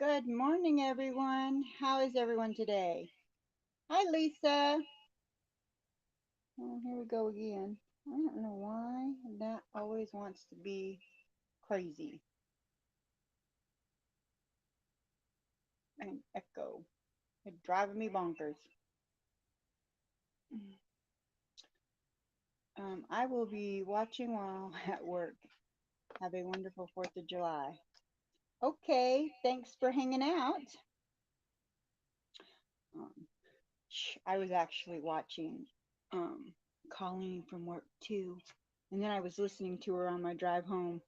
Good morning, everyone. How is everyone today? Hi, Lisa. Oh, here we go again. I don't know why that always wants to be crazy and echo. It's driving me bonkers. I will be watching while at work. Have a wonderful 4th of July. Okay, thanks for hanging out. Um, I was actually watching um, Colleen from work too, and then I was listening to her on my drive home.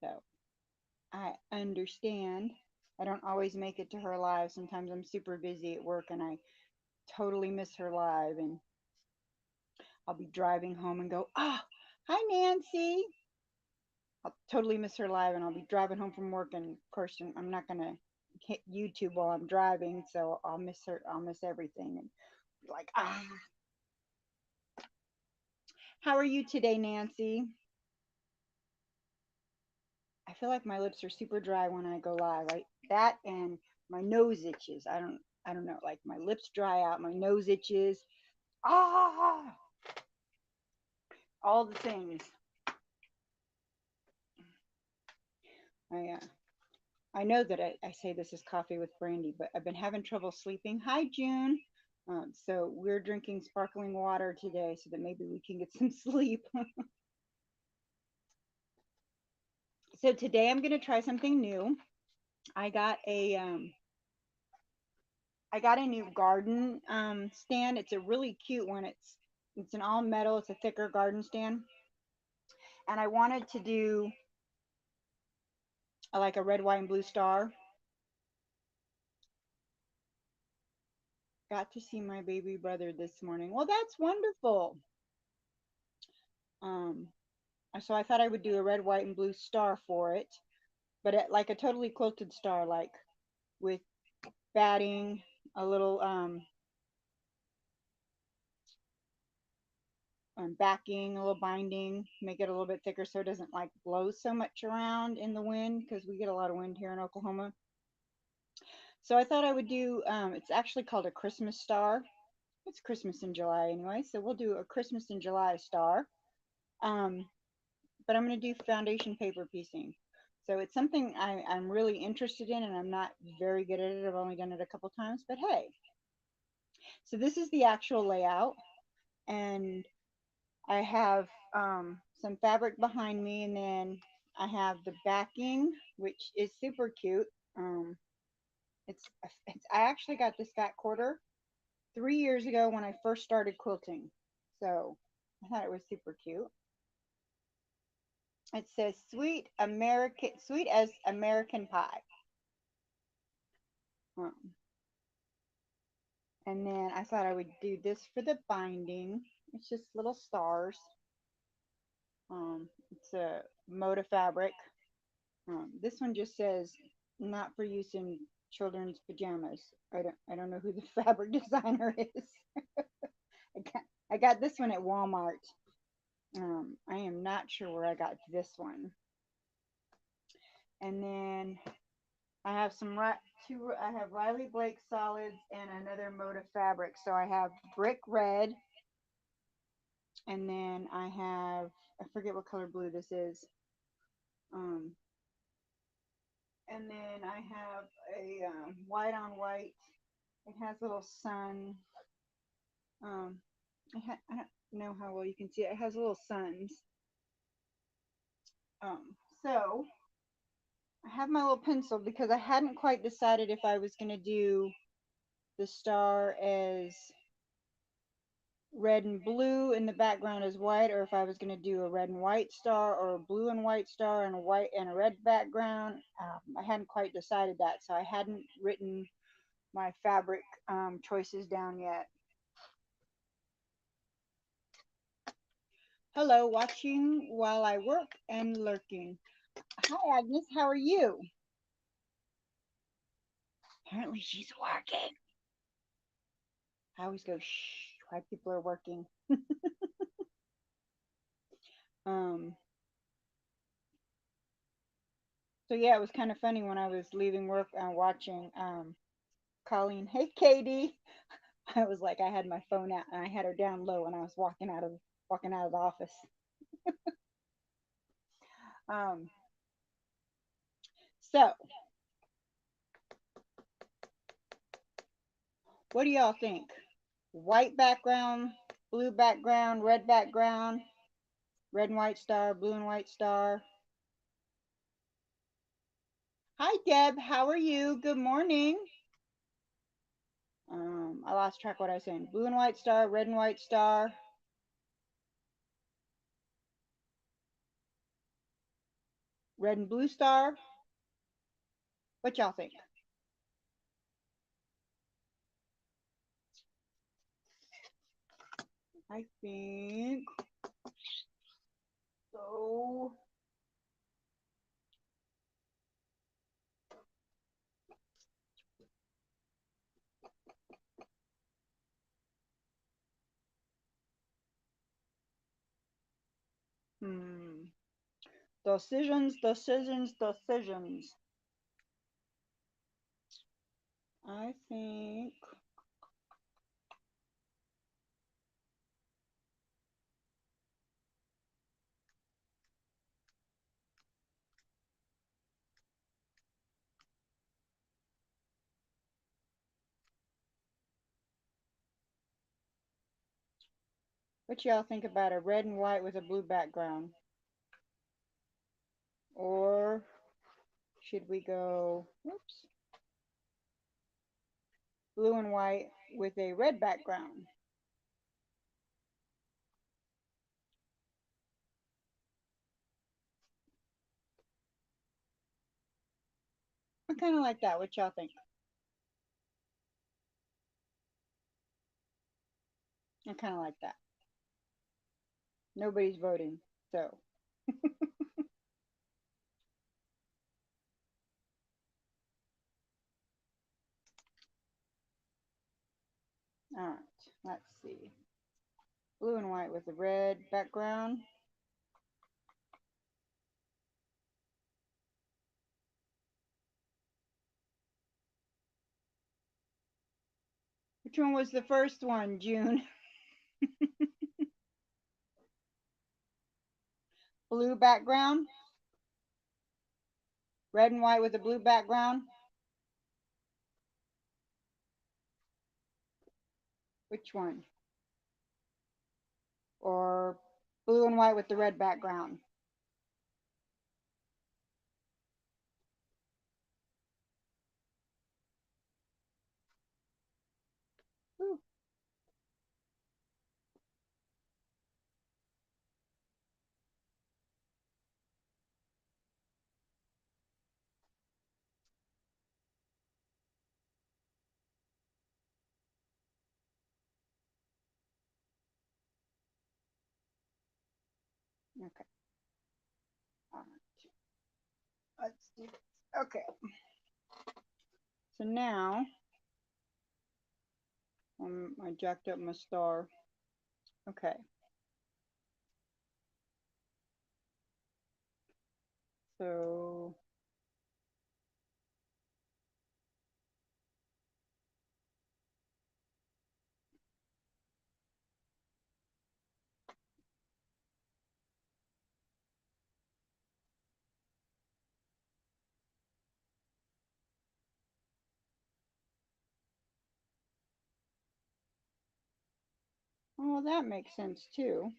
So I understand. I don't always make it to her live. Sometimes I'm super busy at work and I totally miss her live. And I'll be driving home and go, ah, hi, Nancy. I'll totally miss her live and I'll be driving home from work. And of course, I'm not going to hit YouTube while I'm driving. So I'll miss her. I'll miss everything. And be like, ah, how are you today, Nancy? I feel like my lips are super dry when I go live. That and my nose itches. I don't know. Like my lips dry out, my nose itches. Ah, all the things. I uh, I know that I say this is coffee with brandy, but I've been having trouble sleeping. Hi, June. So we're drinking sparkling water today so that maybe we can get some sleep. So today I'm gonna try something new. I got a um, I got a new garden stand. It's a really cute one. It's an all metal. It's a thicker garden stand, and I wanted to do like a red, white, and blue star. Got to see my baby brother this morning. Well, that's wonderful. Um, so I thought I would do a red, white, and blue star for it, but like a totally quilted star, like with batting, a little backing, a little binding, make it a little bit thicker so it doesn't like blow so much around in the wind because we get a lot of wind here in Oklahoma. So I thought I would do. It's actually called a Christmas star. It's Christmas in July anyway, so we'll do a Christmas in July star. Um, but I'm going to do foundation paper piecing. So it's something I'm really interested in, and I'm not very good at it. I've only done it a couple times, but hey. So this is the actual layout, and I have some fabric behind me, and then I have the backing, which is super cute. Um, it's I actually got this fat quarter 3 years ago when I first started quilting, so I thought it was super cute. It says sweet as American pie. Um, and then I thought I would do this for the binding. It's just little stars. It's a Moda fabric. This one just says not for use in children's pajamas. I don't know who the fabric designer is. I got, I got this one at Walmart. I am not sure where I got this one. And then I have I have Riley Blake solids and another Moda fabric. So I have brick red, and then I forget what color blue this is. Um, and then I have a white on white. It has little sun. Um, I don't know how well you can see it. It has little suns. So I have my little pencil because I hadn't quite decided if I was going to do the star as red and blue and the background is white, or if I was going to do a red and white star or a blue and white star and a white and a red background. I hadn't quite decided that, so I hadn't written my fabric choices down yet. Hello, watching while I work and lurking. Hi, Agnes. How are you? Apparently, she's working. I always go shh while people are working. Um, So yeah, it was kind of funny when I was leaving work watching Colleen. Hey, Katie. I was like, I had my phone out and I had her down low, and I was walking out of the office. Um, so what do y'all think? White background, blue background, red background, red and white star, blue and white star. Hi, Deb. How are you? Good morning. I lost track of what I was saying. Blue and white star, red and white star, red and blue star. What y'all think? I think so. Hmm. Decisions, decisions, decisions. I think. What y'all think about a red and white with a blue background? Or should we go, whoops, blue and white with a red background? I kind of like that. What y'all think? I kind of like that. Nobody's voting, so. All right, let's see. Blue and white with a red background. Which one was the first one, June? Blue background? Red and white with a blue background? Which one? Or blue and white with the red background? Ooh, okay. All right. Let's do this. Okay. So now I jacked up my star. Okay. So well, that makes sense too.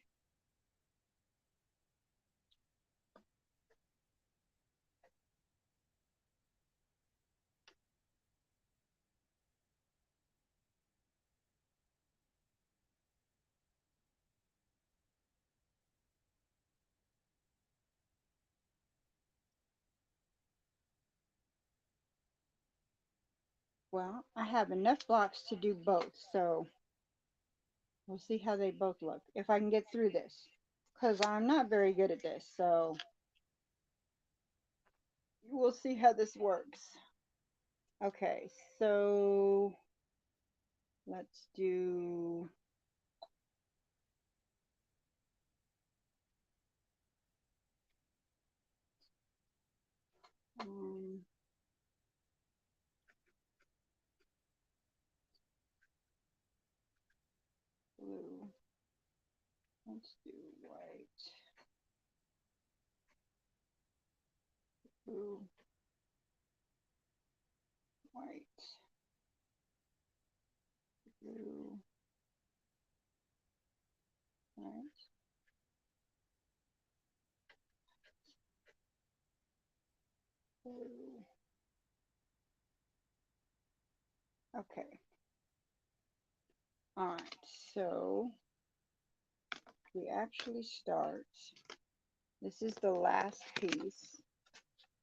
Well, I have enough blocks to do both, so we'll see how they both look. If I can get through this, because I'm not very good at this, so we'll see how this works. Okay, so let's do, Blue. Let's do white. Blue. White. Blue. White. Blue. Okay. All right. So we actually start. This is the last piece.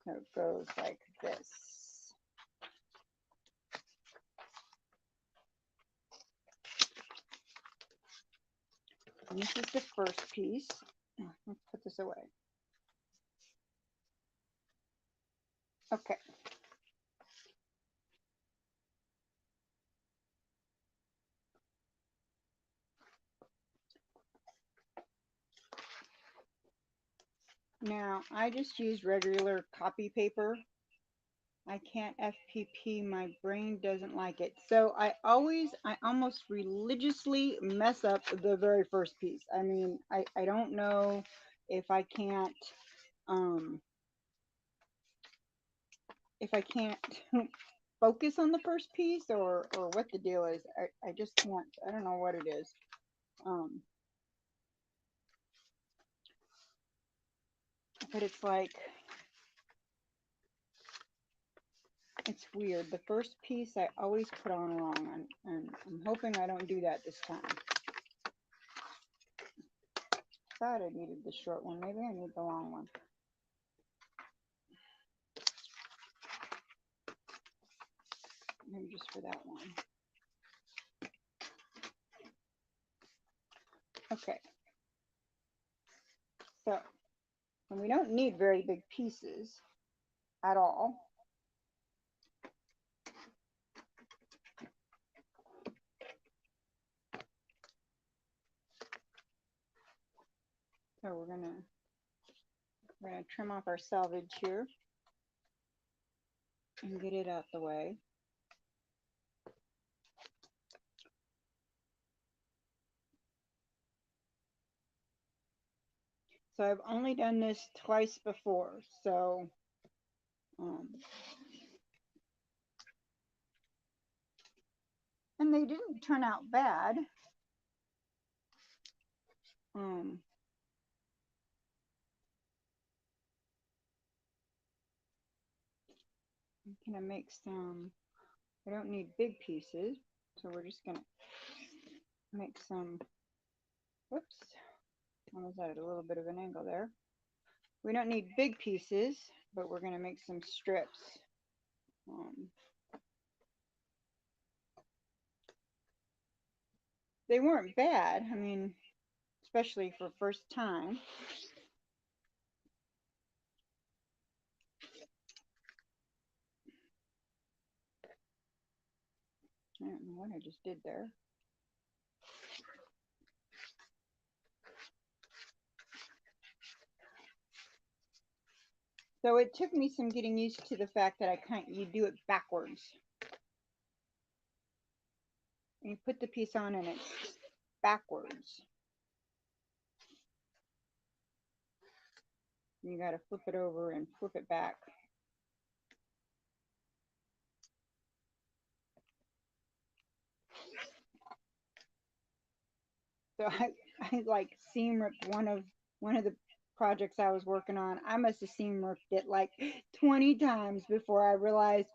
So it goes like this. And this is the first piece. Let's put this away. Okay. Now, I just use regular copy paper. I can't FPP. My brain doesn't like it. So I almost religiously mess up the very first piece. I mean, I don't know if I can't, if I can't focus on the first piece or what the deal is. I just can't. I don't know what it is. But it's like, it's weird. The first piece I always put on wrong, and I'm hoping I don't do that this time. Thought I needed the short one. Maybe I need the long one. Maybe just for that one. Okay. So, and we don't need very big pieces at all. So we're gonna trim off our salvage here and get it out the way. So I've only done this twice before, so and they didn't turn out bad. I'm gonna make some. I don't need big pieces, so we're just gonna make some. Whoops, I was at a little bit of an angle there. We don't need big pieces, but we're gonna make some strips. They weren't bad. I mean, especially for first time. I don't know what I just did there. So it took me some getting used to the fact that you do it backwards. You put the piece on and it's backwards. You got to flip it over and flip it back. So I like seam ripped one of the projects I was working on. I must have seam ripped it like 20 times before I realized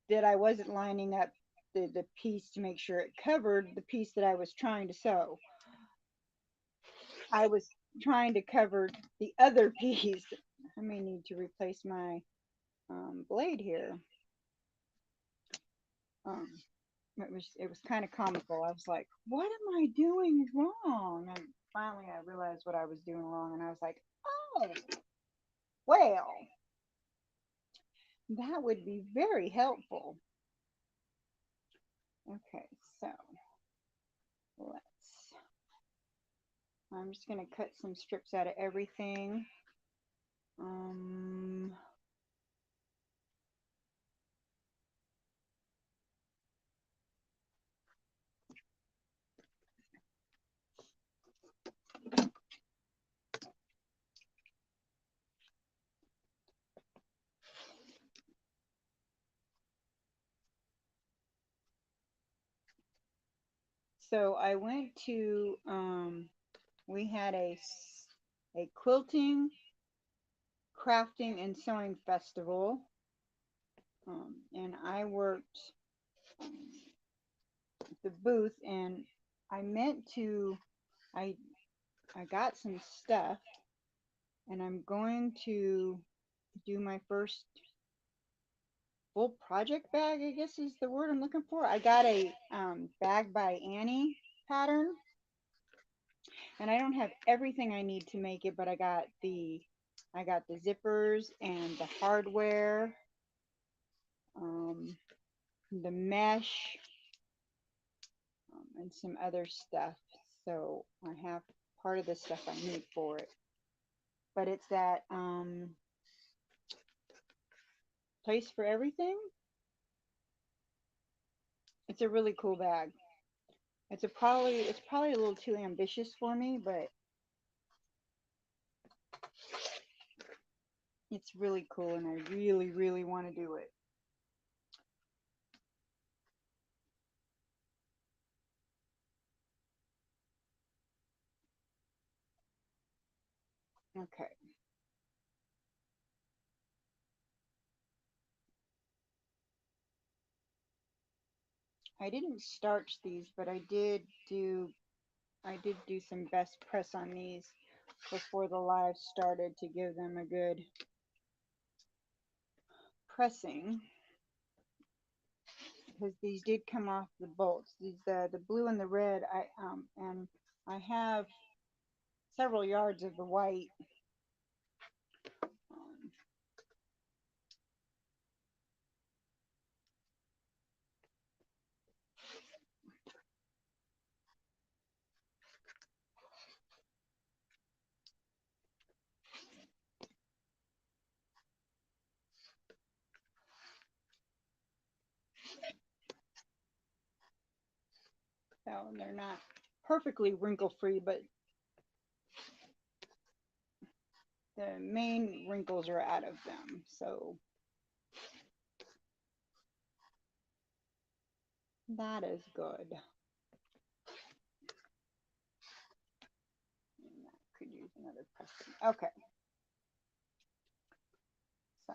that I wasn't lining up the piece to make sure it covered the piece that I was trying to sew. I was trying to cover the other piece. I may need to replace my blade here. It was kind of comical. I was like, what am I doing wrong? And finally I realized what I was doing wrong, and I was like, oh, well, that would be very helpful. Okay, so I'm just going to cut some strips out of everything. So I went to, we had a quilting, crafting, and sewing festival, and I worked the booth, and I meant to, I, I got some stuff, and I'm going to do my first full project bag, I guess is the word I'm looking for. I got a bag by Annie pattern, and I don't have everything I need to make it, but I got the zippers and the hardware, um, the mesh, and some other stuff. So I have part of the stuff I need for it. But it's that place for everything. It's a really cool bag. It's probably a little too ambitious for me, but it's really cool, and I really, really want to do it. Okay. I didn't starch these, but I did do some best press on these before the live started to give them a good pressing, because these did come off the bolts. These the blue and the red. I have several yards of the white. Um, so they're not perfectly wrinkle free, but the main wrinkles are out of them. So that is good. And that could use another pressing. Okay. So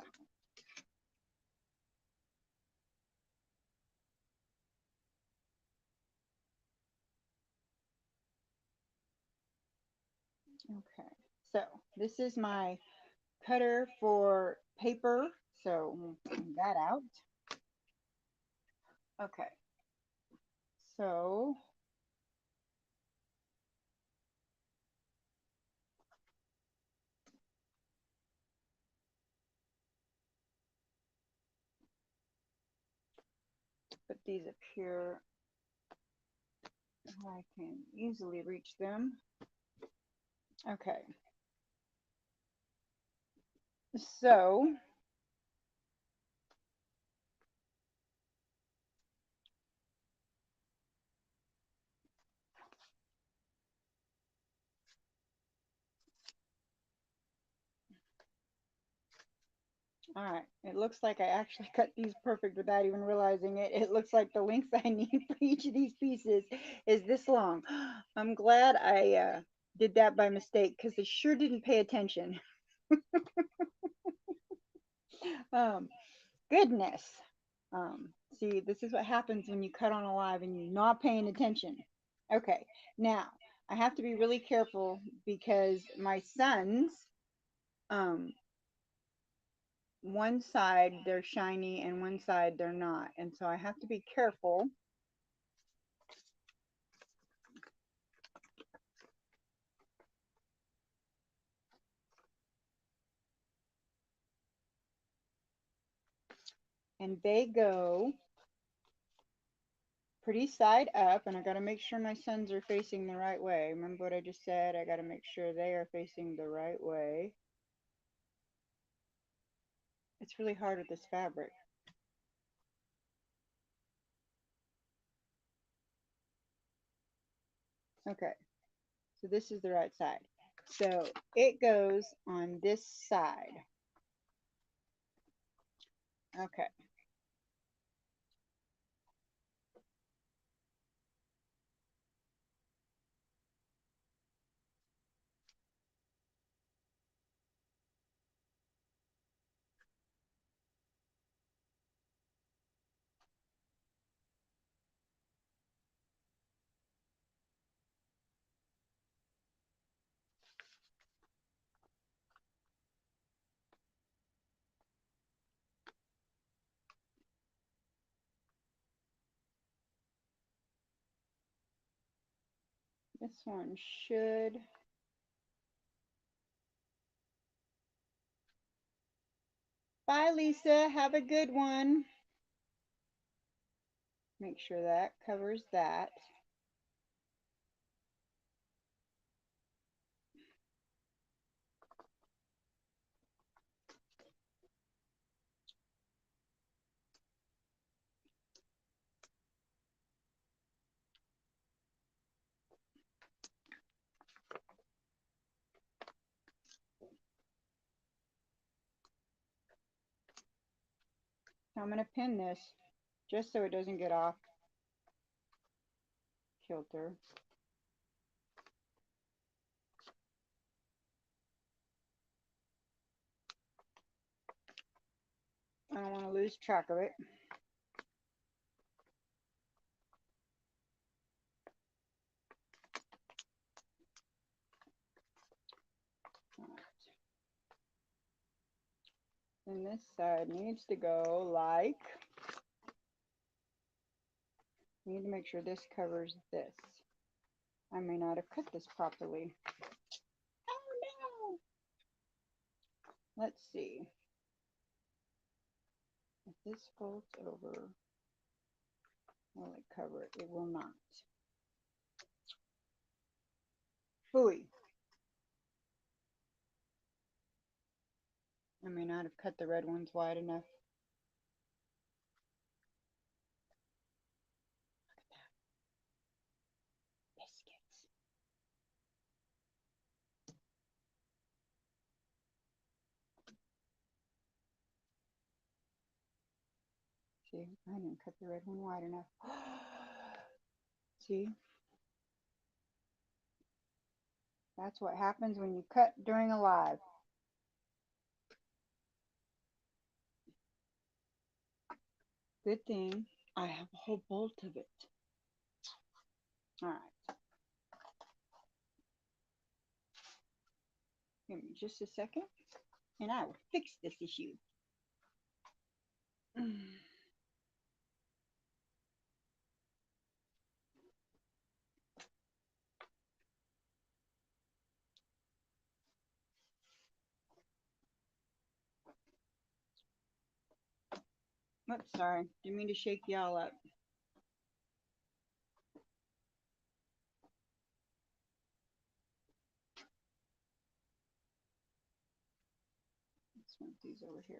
okay. So this is my cutter for paper. So we'll bring that out. Okay. So put these up here where I can easily reach them. Okay. So all right, it looks like I actually cut these perfect without even realizing it. It looks like the length I need for each of these pieces is this long. I'm glad I did that by mistake, because I sure didn't pay attention. Um, goodness. See, this is what happens when you cut on a live and you're not paying attention. Okay, now I have to be really careful because my sons, um, one side they're shiny and one side they're not, and so I have to be careful. And they go pretty side up, and I got to make sure my sons are facing the right way. Remember what I just said? I got to make sure they are facing the right way. It's really hard with this fabric. Okay, so this is the right side. So it goes on this side. Okay. This one should. Bye, Lisa. Have a good one. Make sure that covers that. I'm going to pin this just so it doesn't get off kilter. I don't want to lose track of it. And this side needs to go like, you need to make sure this covers this. I may not have cut this properly. Oh no! Let's see. If this folds over, will it cover it? It will not. Phooey. I may not have cut the red ones wide enough. Biscuits. See, I didn't cut the red one wide enough. See? That's what happens when you cut during a live. Good thing I have a whole bolt of it. All right. Give me just a second, and I will fix this issue. Oops, sorry. Didn't mean to shake y'all up. Let's move these over here.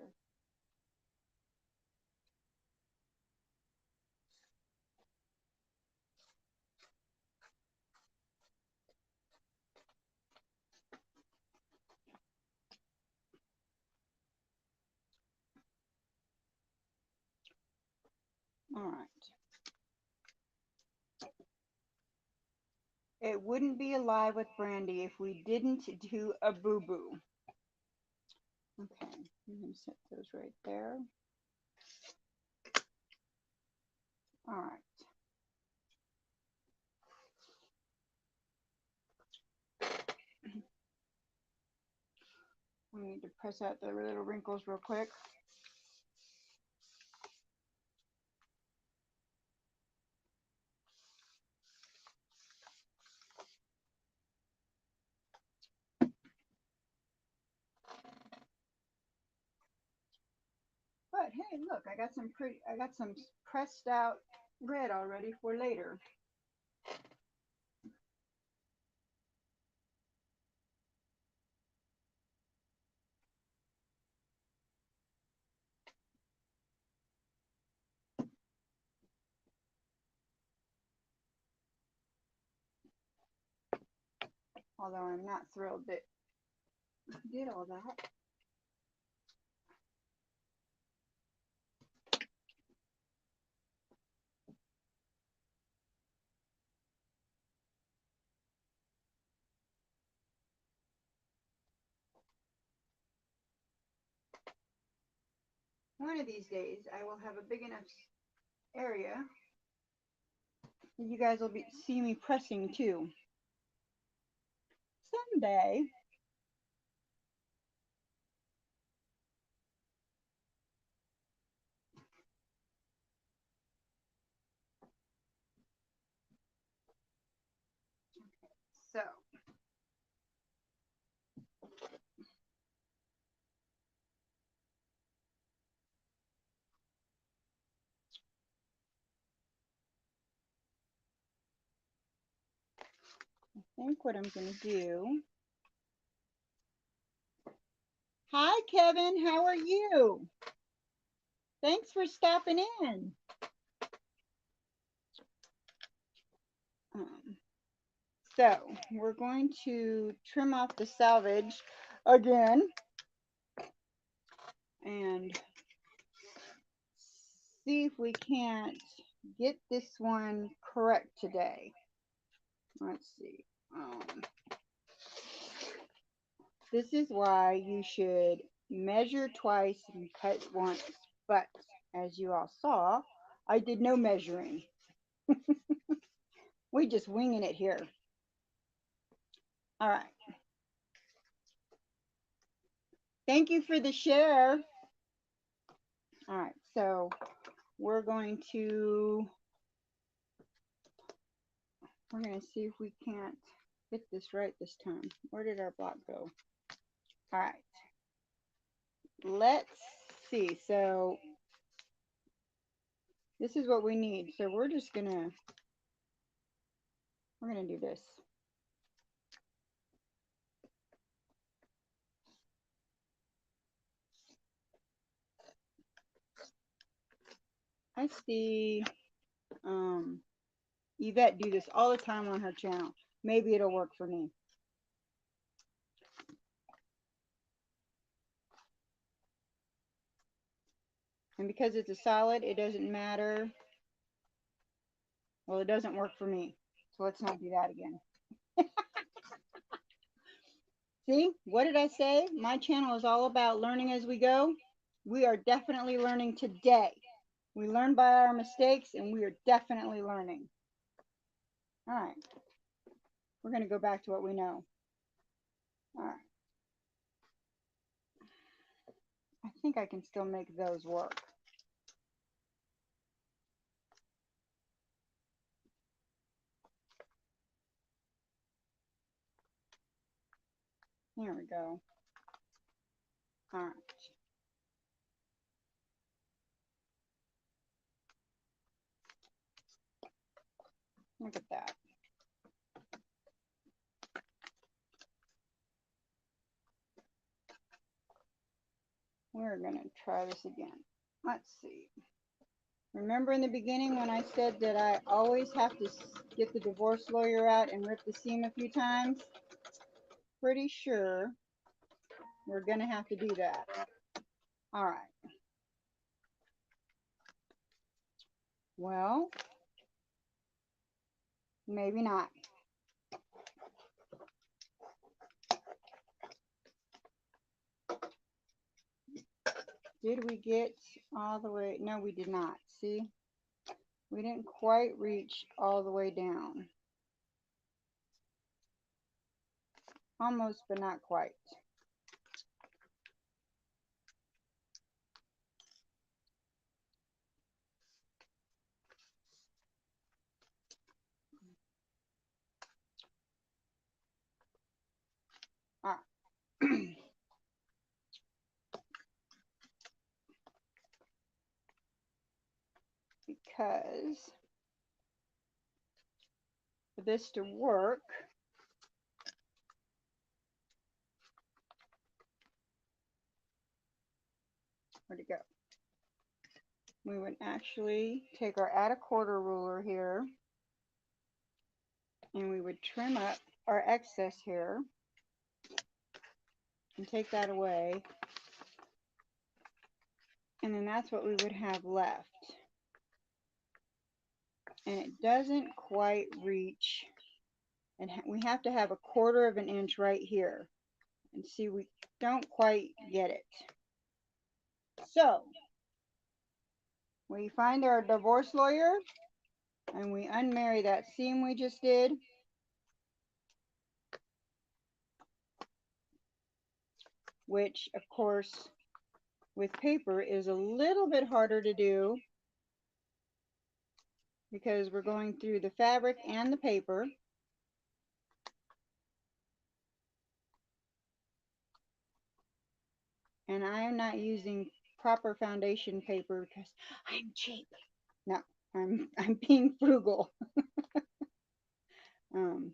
All right. It wouldn't be alive with Brandy if we didn't do a boo-boo. Okay, I'm going to set those right there. All right. We need to press out the little wrinkles real quick. But hey, look, I got some pressed out red already for later. Although I'm not thrilled that I did all that. One of these days, I will have a big enough area that you guys will see me pressing too. Someday. So I think what I'm going to do. Hi, Kevin. How are you? Thanks for stopping in. So we're going to trim off the salvage again and see if we can't get this one correct today. Let's see. This is why you should measure twice and cut once, but as you all saw, I did no measuring. We just winging it here. All right. Thank you for the share. All right, so we're going to see if we can't get this right this time. Where did our block go? All right. Let's see. So this is what we need. So we're just gonna do this. I see Yvette do this all the time on her channel. Maybe it'll work for me. And because it's a solid, it doesn't matter. Well, it doesn't work for me. So let's not do that again. See, what did I say? My channel is all about learning as we go. We are definitely learning today. We learn by our mistakes, and we are definitely learning. All right. We're going to go back to what we know. All right. I think I can still make those work. Here we go. All right. Look at that. We're going to try this again. Let's see. Remember in the beginning when I said that I always have to get the divorce lawyer out and rip the seam a few times? Pretty sure we're going to have to do that. All right. Well, maybe not. Did we get all the way? No, we did not. See? We didn't quite reach all the way down. Almost, but not quite. All right. Because for this to work, where'd it go? We would actually take our add a quarter ruler here and we would trim up our excess here and take that away. And then that's what we would have left. And it doesn't quite reach. And we have to have a 1/4 of an inch right here. And see, we don't quite get it. So we find our divorce lawyer and we unmarry that seam we just did. Which, of course, with paper is a little bit harder to do because we're going through the fabric and the paper. And I am not using proper foundation paper because I'm cheap. No, I'm being frugal. Um,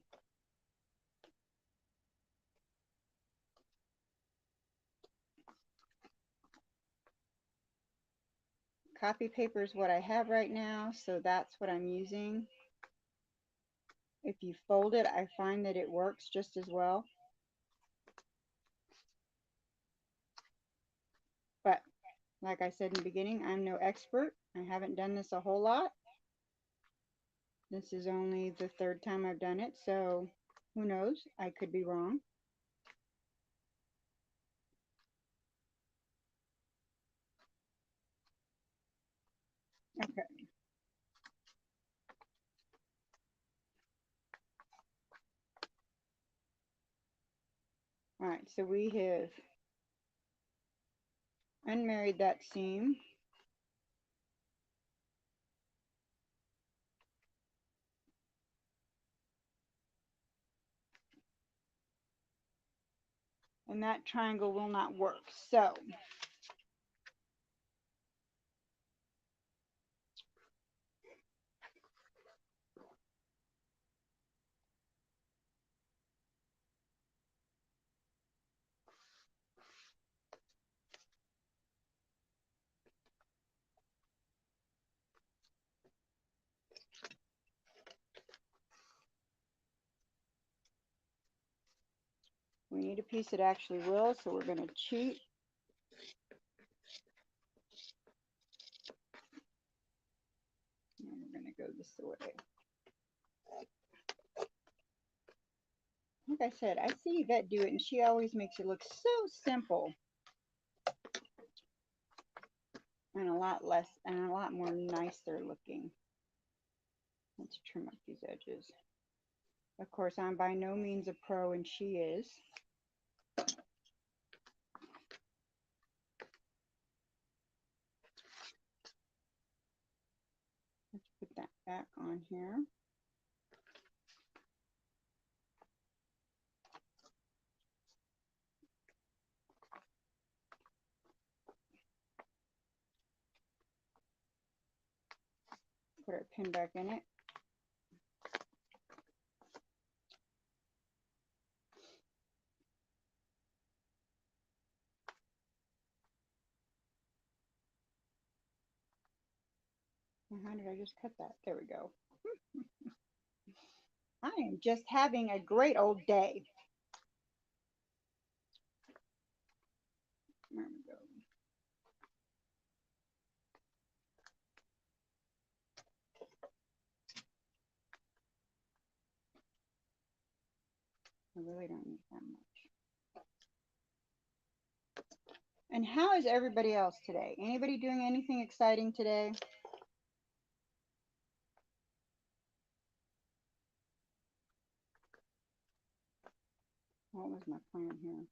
Copy paper is what I have right now, so that's what I'm using. If you fold it, I find that it works just as well. But like I said in the beginning, I'm no expert. I haven't done this a whole lot. This is only the third time I've done it, so who knows? I could be wrong. Okay. All right, so we have unmarried that seam. And that triangle will not work. So we need a piece that actually will, so we're going to cheat. And we're going to go this way. Like I said, I see Yvette do it, and she always makes it look so simple. And a lot less, and a lot more nicer looking. Let's trim up these edges. Of course, I'm by no means a pro, and she is. Let's put that back on here. Put our pin back in it. And how did I just cut that? There we go. I am just having a great old day. There we go. I really don't need that much. And how is everybody else today? Anybody doing anything exciting today? What was my plan here?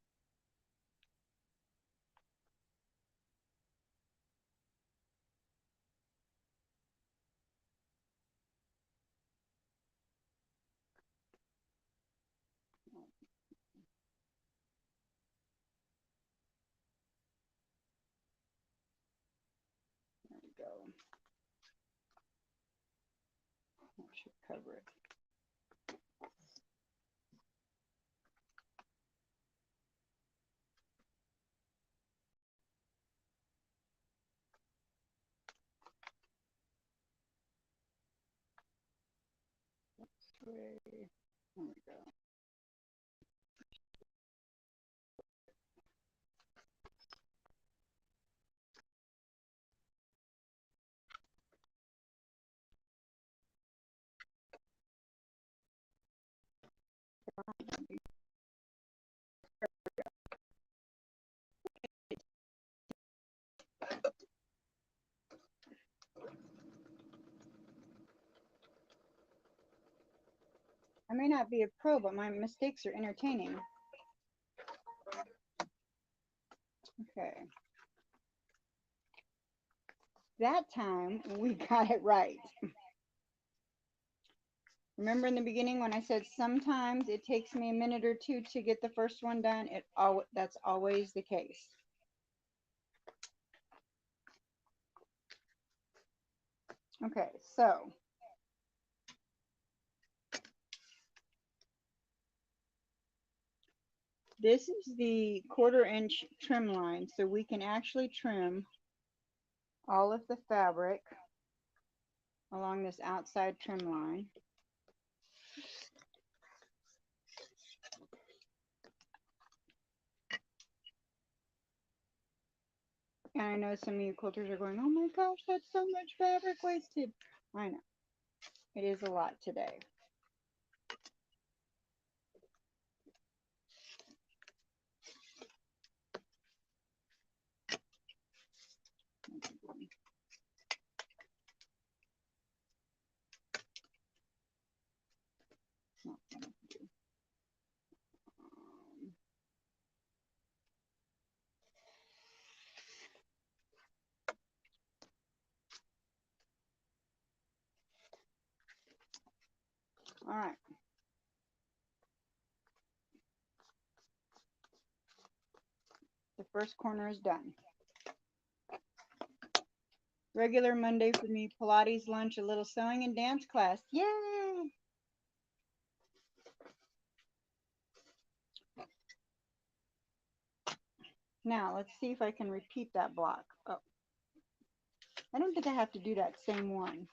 There we go. That should cover it. There we go. I may not be a pro, but my mistakes are entertaining. Okay. That time we got it right. Remember in the beginning when I said sometimes it takes me a minute or two to get the first one done? That's always the case. Okay, so this is the 1/4 inch trim line, so we can actually trim all of the fabric along this outside trim line. And I know some of you quilters are going, oh my gosh, that's so much fabric wasted. I know. It is a lot today. All right. The first corner is done. Regular Monday for me, Pilates, lunch, a little sewing and dance class. Yay! Now, let's see if I can repeat that block. Oh, I don't think I have to do that same one.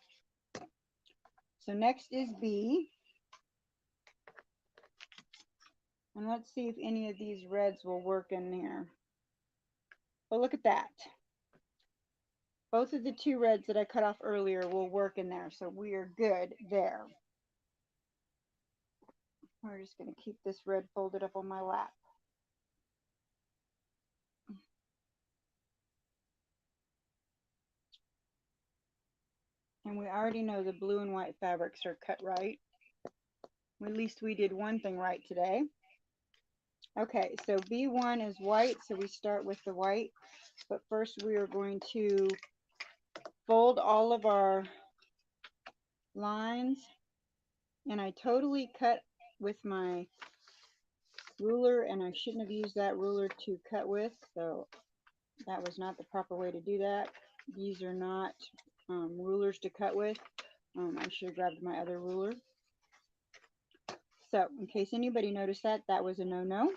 So next is B. And let's see if any of these reds will work in there. Oh, look at that. Both of the 2 reds that I cut off earlier will work in there. So we are good there. We're just going to keep this red folded up on my lap. And we already know the blue and white fabrics are cut right. At least we did one thing right today. Okay, so B1 is white, so we start with the white. But first we are going to fold all of our lines. And I totally cut with my ruler, and I shouldn't have used that ruler to cut with, so that was not the proper way to do that. These are not rulers to cut with. I should have grabbed my other ruler. So in case anybody noticed that, that was a no-no.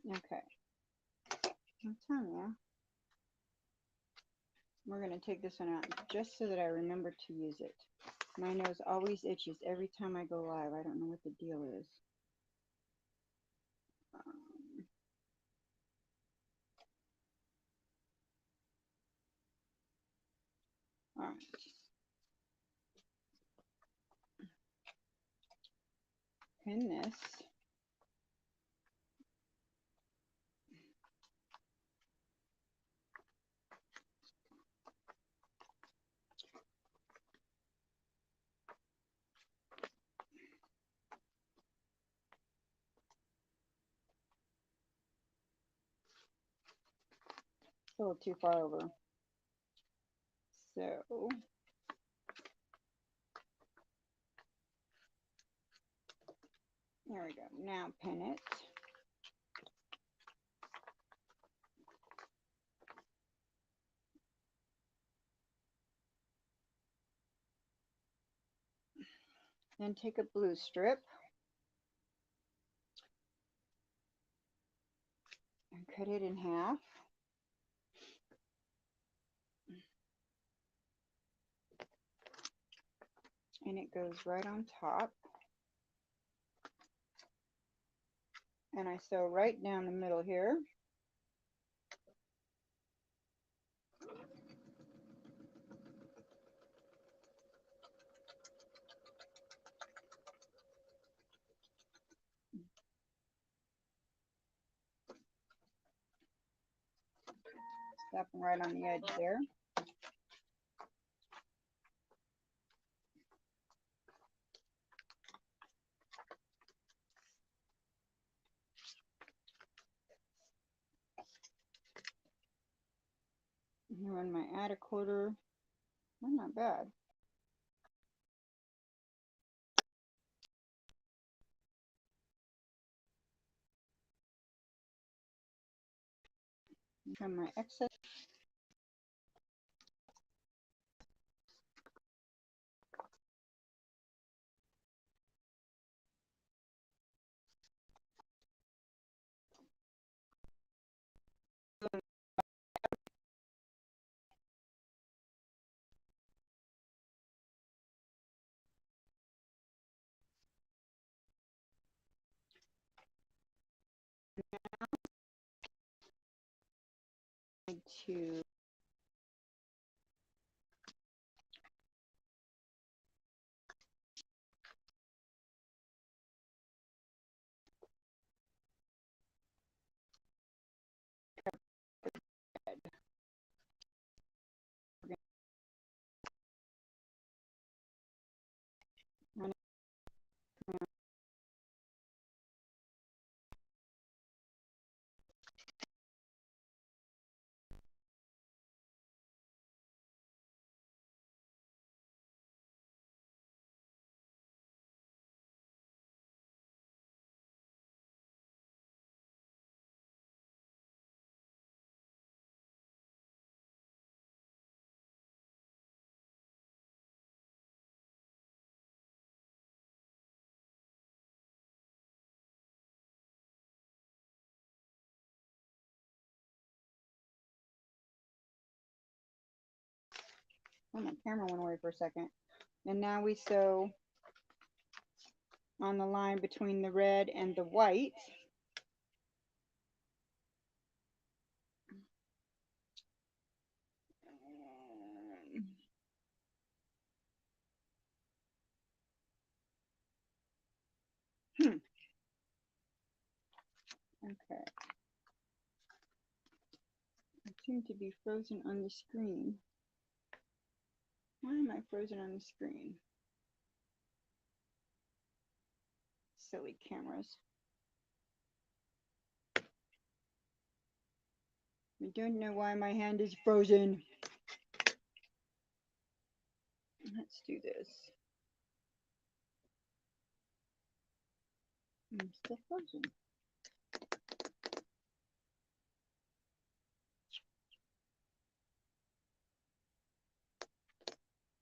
Okay. I'm telling you, we're going to take this one out just so that I remember to use it. My nose always itches every time I go live. I don't know what the deal is. All right. Pin this. It's a little too far over. So there we go. Now pin it. Then take a blue strip and cut it in half. And it goes right on top. And I sew right down the middle here. Stopping right on the edge there. And run my add a quarter. Well, not bad. Trim my excess. To oh, my camera went away for a second. And now we sew on the line between the red and the white. Okay. I seem to be frozen on the screen. Why am I frozen on the screen? Silly cameras. I don't know why my hand is frozen. Let's do this. I'm still frozen.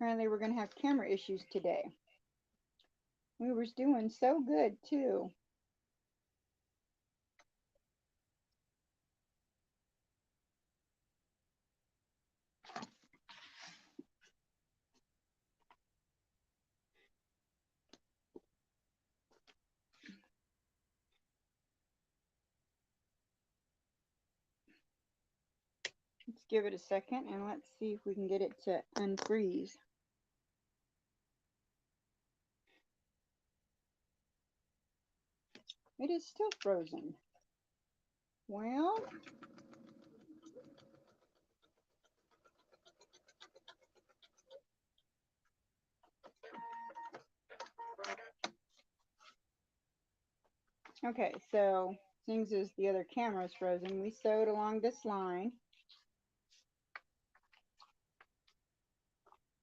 Apparently we're going to have camera issues today. We were doing so good too. Let's give it a second and let's see if we can get it to unfreeze. It is still frozen. Well, okay, so things as the other camera is frozen, we sewed along this line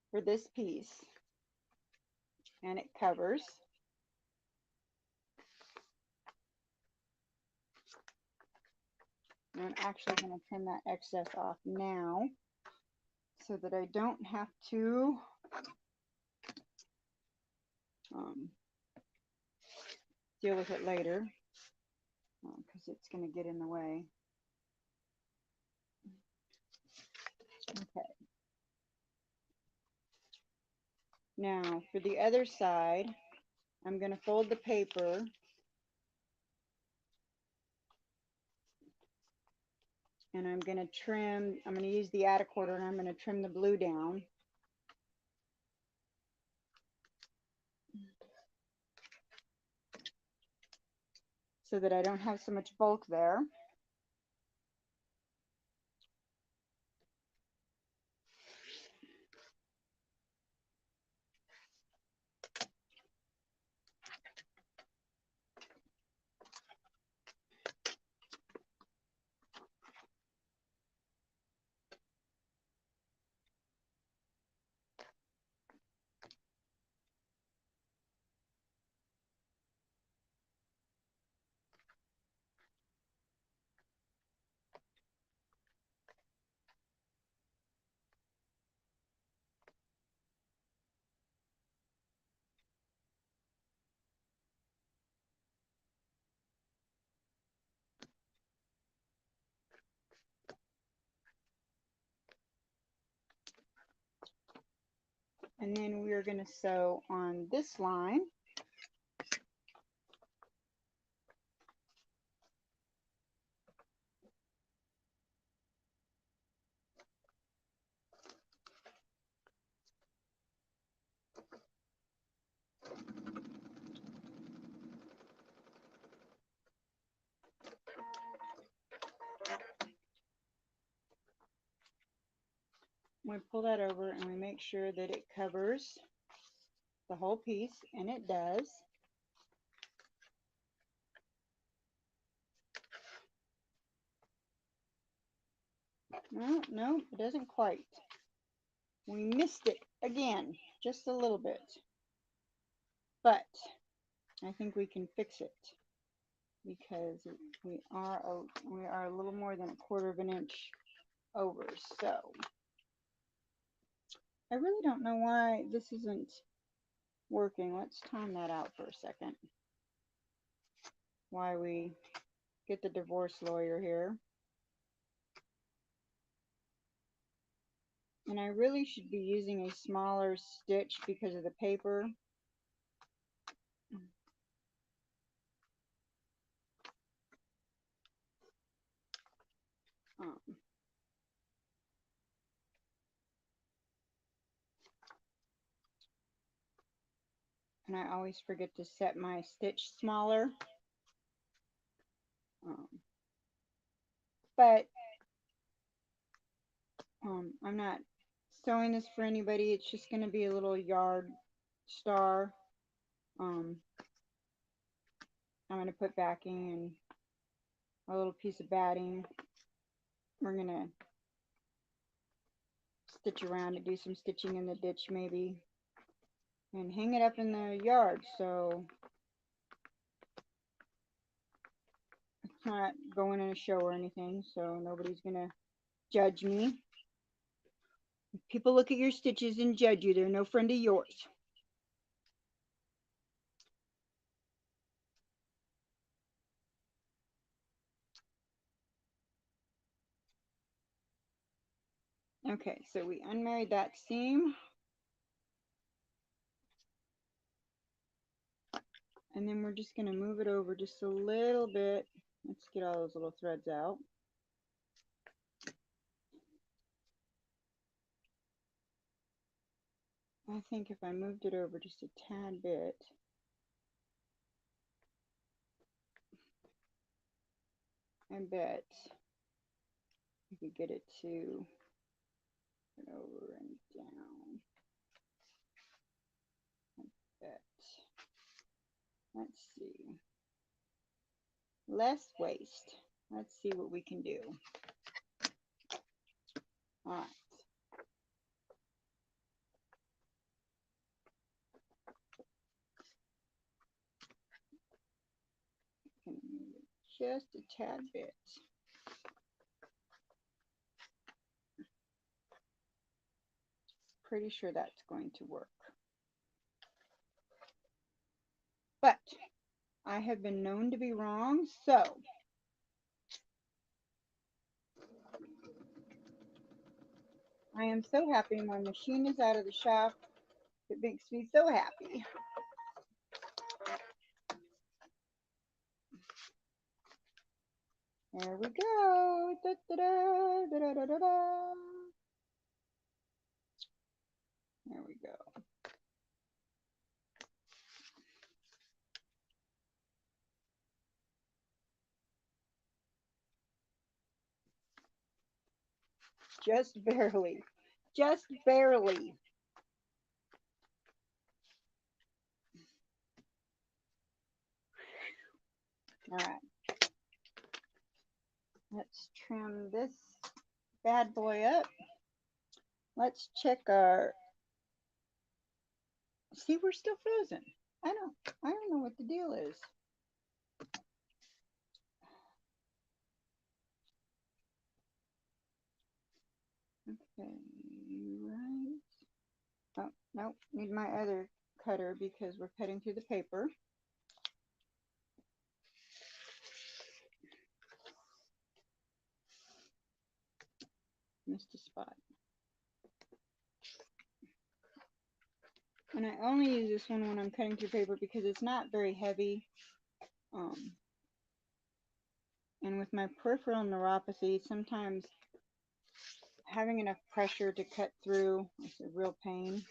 for this piece, and it covers. And I'm actually going to trim that excess off now so that I don't have to deal with it later because it's going to get in the way. Okay. Now for the other side, I'm going to fold the paper and I'm going to trim, I'm going to use the add a quarter and I'm going to trim the blue down. So that I don't have so much bulk there. And then we are going to sew on this line. We pull that over and we make sure that it covers the whole piece, and it does. No, no, it doesn't quite. We missed it again, just a little bit. But I think we can fix it because we are a little more than a quarter of an inch over. So I really don't know why this isn't working. Let's time that out for a second. Why we get the divorce lawyer here. And I really should be using a smaller stitch because of the paper. And I always forget to set my stitch smaller. But I'm not sewing this for anybody. It's just going to be a little yard star. I'm going to put backing and a little piece of batting. We're going to stitch around and do some stitching in the ditch maybe. And hang it up in the yard so it's not going in a show or anything. So nobody's going to judge me. If people look at your stitches and judge you, they're no friend of yours. Okay, so we unmarried that seam. And then we're just going to move it over just a little bit. Let's get all those little threads out. I think if I moved it over just a tad bit, I bet we could get it to over and down. I bet. Let's see. Less waste. Let's see what we can do. All right. Just a tad bit. Pretty sure that's going to work. But I have been known to be wrong, so I am so happy my machine is out of the shop. It makes me so happy. There we go. Da, da, da, da, da, da, da. There we go. Just barely. Just barely. All right. Let's trim this bad boy up. Let's check our. See, we're still frozen. I don't know what the deal is. Okay, right. Oh, nope, need my other cutter because we're cutting through the paper. Missed a spot. And I only use this one when I'm cutting through paper because it's not very heavy. Um, and with my peripheral neuropathy, sometimes having enough pressure to cut through is a real pain.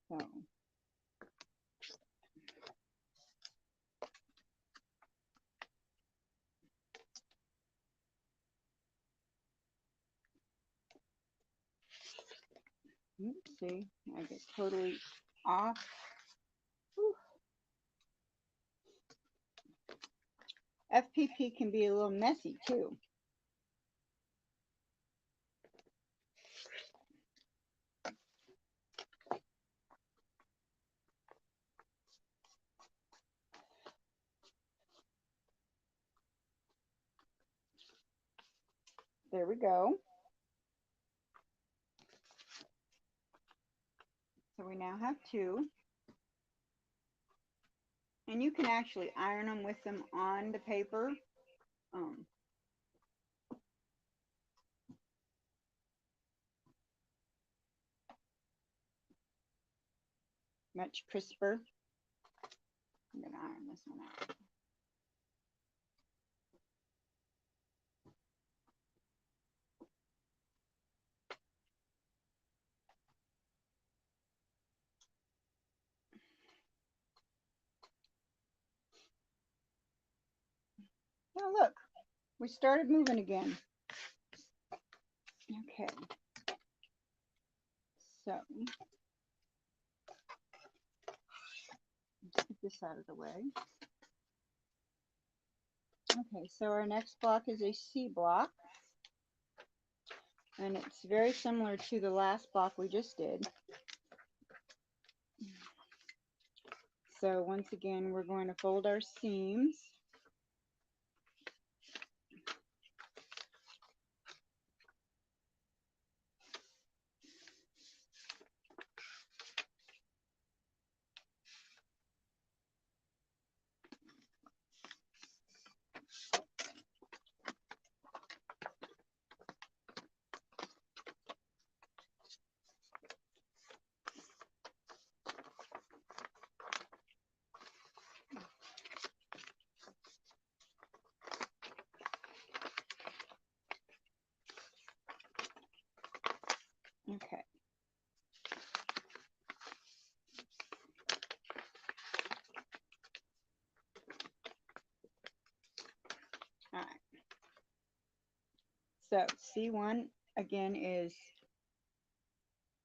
So oops, see, I get totally off. Whew. FPP can be a little messy too. There we go. So we now have two. And you can actually iron them with them on the paper. Um, Much crisper. I'm going to iron this one out. Oh, look, we started moving again. Okay, so let's get this out of the way. Okay, so our next block is a C block, and it's very similar to the last block we just did. So once again, we're going to fold our seams. Okay. All right. So C1 again is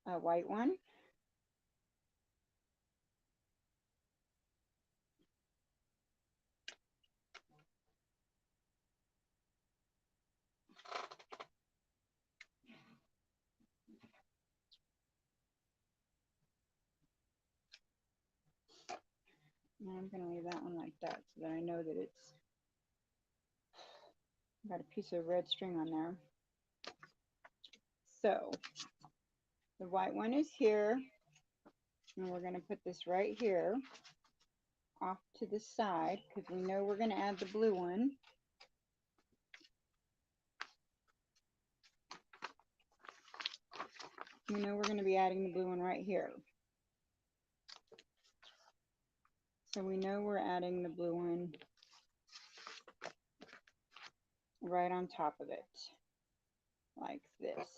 a white one. And I'm going to leave that one like that so that I know that it's got a piece of red string on there. So the white one is here, and we're going to put this right here off to the side because we know we're going to add the blue one. We know we're going to be adding the blue one right here. So we know we're adding the blue one right on top of it, like this.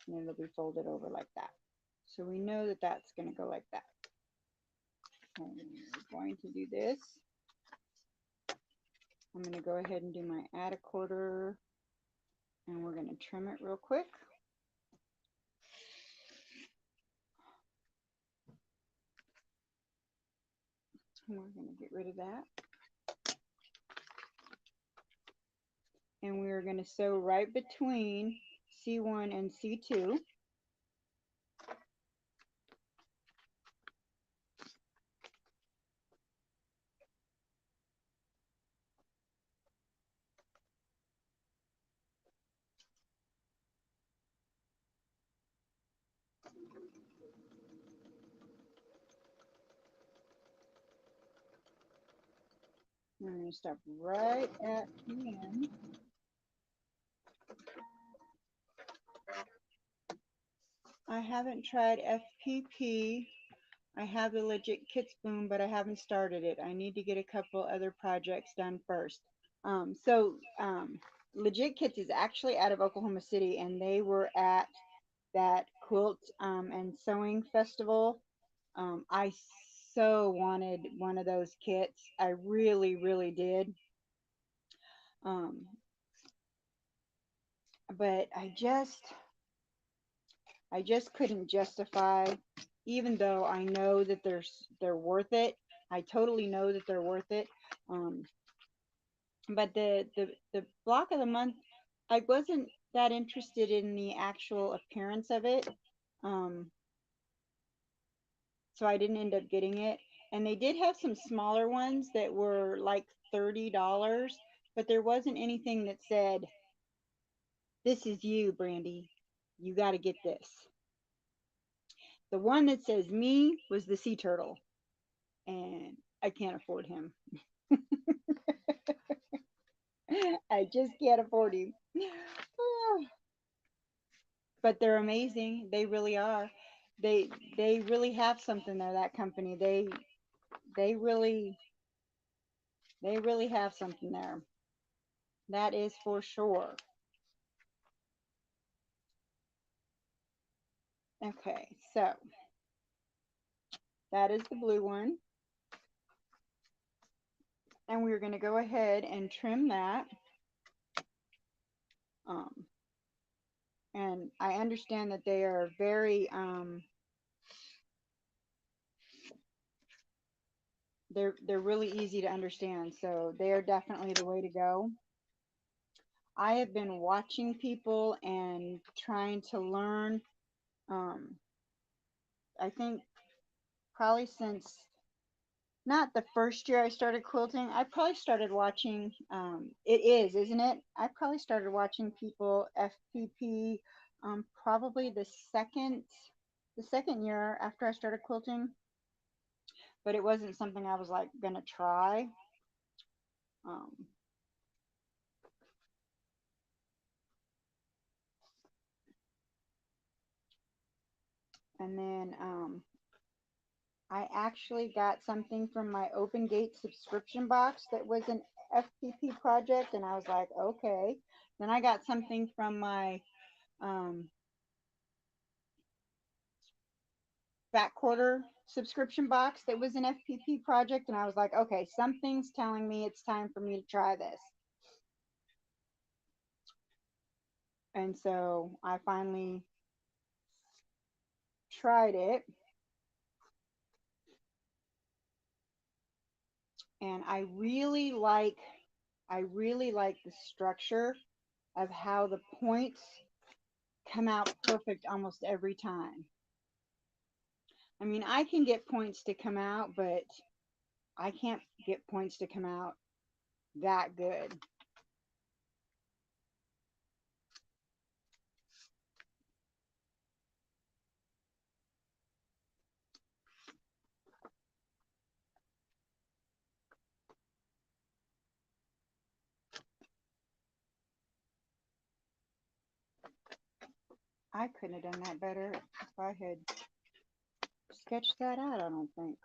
And it'll be folded over like that. So we know that that's going to go like that. And we're going to do this. I'm going to go ahead and do my add a quarter, and we're going to trim it real quick. And we're going to get rid of that. And we are going to sew right between C1 and C2. I'm going to stop right at the end. I haven't tried FPP. I have the legit kit spoon, but I haven't started it. I need to get a couple other projects done first. Legit Kits is actually out of Oklahoma City, and they were at that quilt and sewing festival. I so wanted one of those kits. I really, really did. Um, but I just couldn't justify, even though I know that they're worth it. I totally know that they're worth it. Um, but the block of the month, I wasn't that interested in the actual appearance of it. Um, so I didn't end up getting it. And they did have some smaller ones that were like $30, but there wasn't anything that said, "This is you, Brandy. You got to get this." The one that says me was the sea turtle, and I can't afford him. I just can't afford him. But they're amazing. They really are. They they really have something there. That company. They really they really have something there. That is for sure. Okay, so that is the blue one, and we're going to go ahead and trim that. Um, and I understand that they are very they're really easy to understand, so they are definitely the way to go. I have been watching people and trying to learn. Um, I think probably since not the first year I started quilting, I probably started watching. It is, isn't it? I probably started watching people FPP. Probably the second year after I started quilting, but it wasn't something I was like gonna try. Um, and then I actually got something from my Open Gate subscription box that was an FPP project, and I was like, okay. Then I got something from my um, Fat Quarter subscription box that was an FPP project, and I was like, okay, something's telling me it's time for me to try this. And so I finally tried it, and I really like the structure of how the points come out perfect almost every time. I mean, I can get points to come out, but I can't get points to come out that good. I couldn't have done that better if I had sketched that out, I don't think.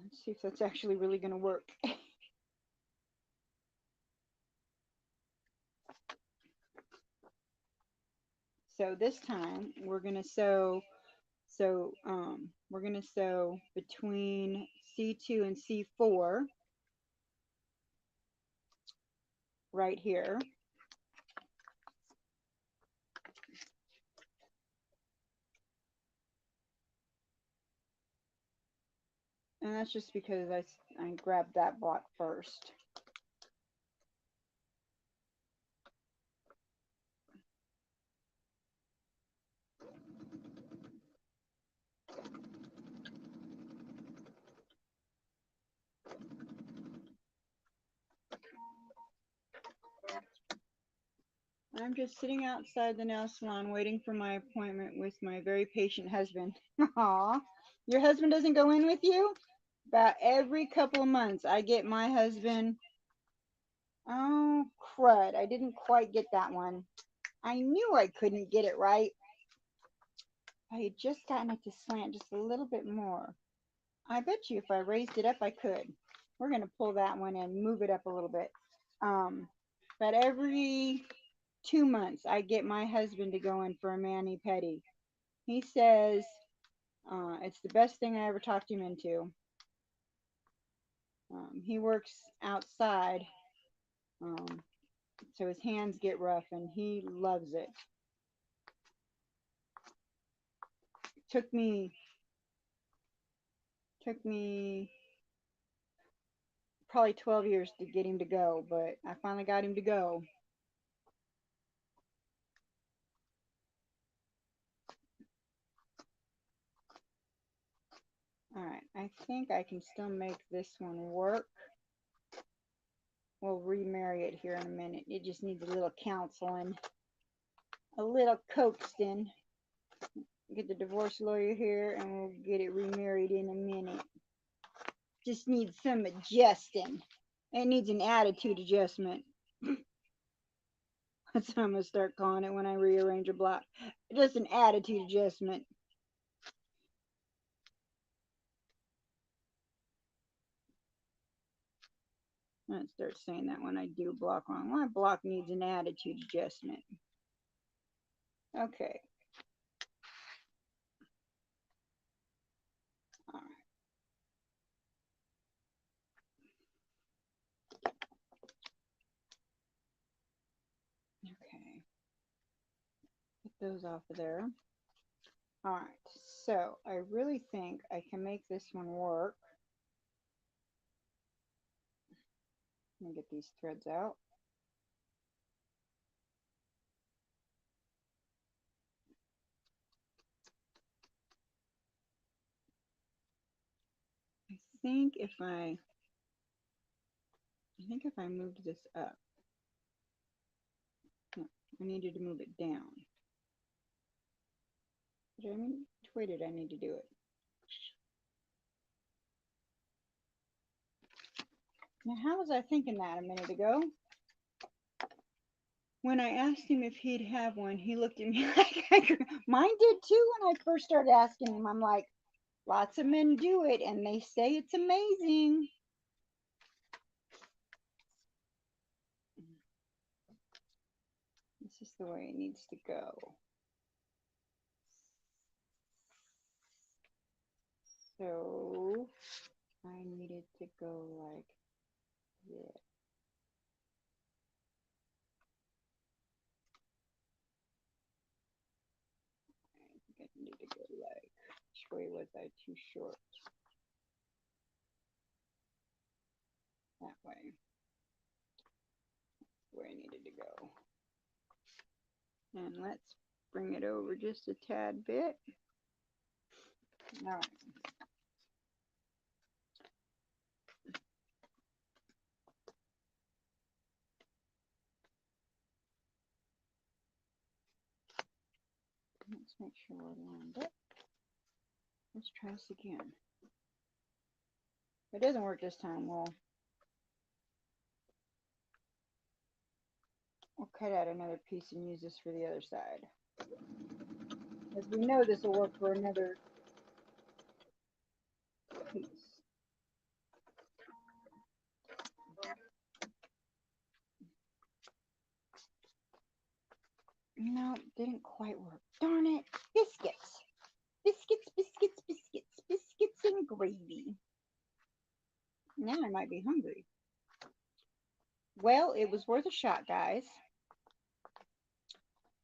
Let's see if that's actually really going to work. So this time we're going to sew, we're going to sew between C2 and C4 right here. And that's just because I grabbed that block first. I'm just sitting outside the nail salon waiting for my appointment with my very patient husband. Aw, your husband doesn't go in with you? About every couple of months, I get my husband Oh, crud. I didn't quite get that one. I knew I couldn't get it right. I had just gotten it to slant just a little bit more. I bet you if I raised it up, I could. We're going to pull that one and move it up a little bit. Um, but every 2 months, I get my husband to go in for a mani pedi. He says it's the best thing I ever talked him into. He works outside, um, so his hands get rough, and he loves it. Took me probably 12 years to get him to go, but I finally got him to go. All right, I think I can still make this one work. We'll remarry it here in a minute. It just needs a little counseling, a little coaxing. Get the divorce lawyer here and we'll get it remarried in a minute. Just needs some adjusting. It needs an attitude adjustment. That's what I'm going to start calling it when I rearrange a block. Just an attitude adjustment. I'm going to start saying that when I do block wrong. My block needs an attitude adjustment. Okay. All right. Okay. Get those off of there. All right. So I really think I can make this one work. Let me get these threads out. I think if I moved this up, no, I needed to move it down. Which way did I need to do it? Now, how was I thinking that a minute ago? When I asked him if he'd have one, he looked at me like mine did too when I first started asking him. I'm like, lots of men do it and they say it's amazing. This is the way it needs to go. So I needed to go like this. I think I need to go like, which way was I too short? That way. That's where I needed to go. And let's bring it over just a tad bit. All right. Let's make sure we're lined up. Let's try this again. If it doesn't work this time, we'll cut out another piece and use this for the other side. As we know, this will work for another piece. No, didn't quite work. Darn it. Biscuits. Biscuits, biscuits, biscuits, biscuits and gravy. Now I might be hungry. Well, it was worth a shot, guys.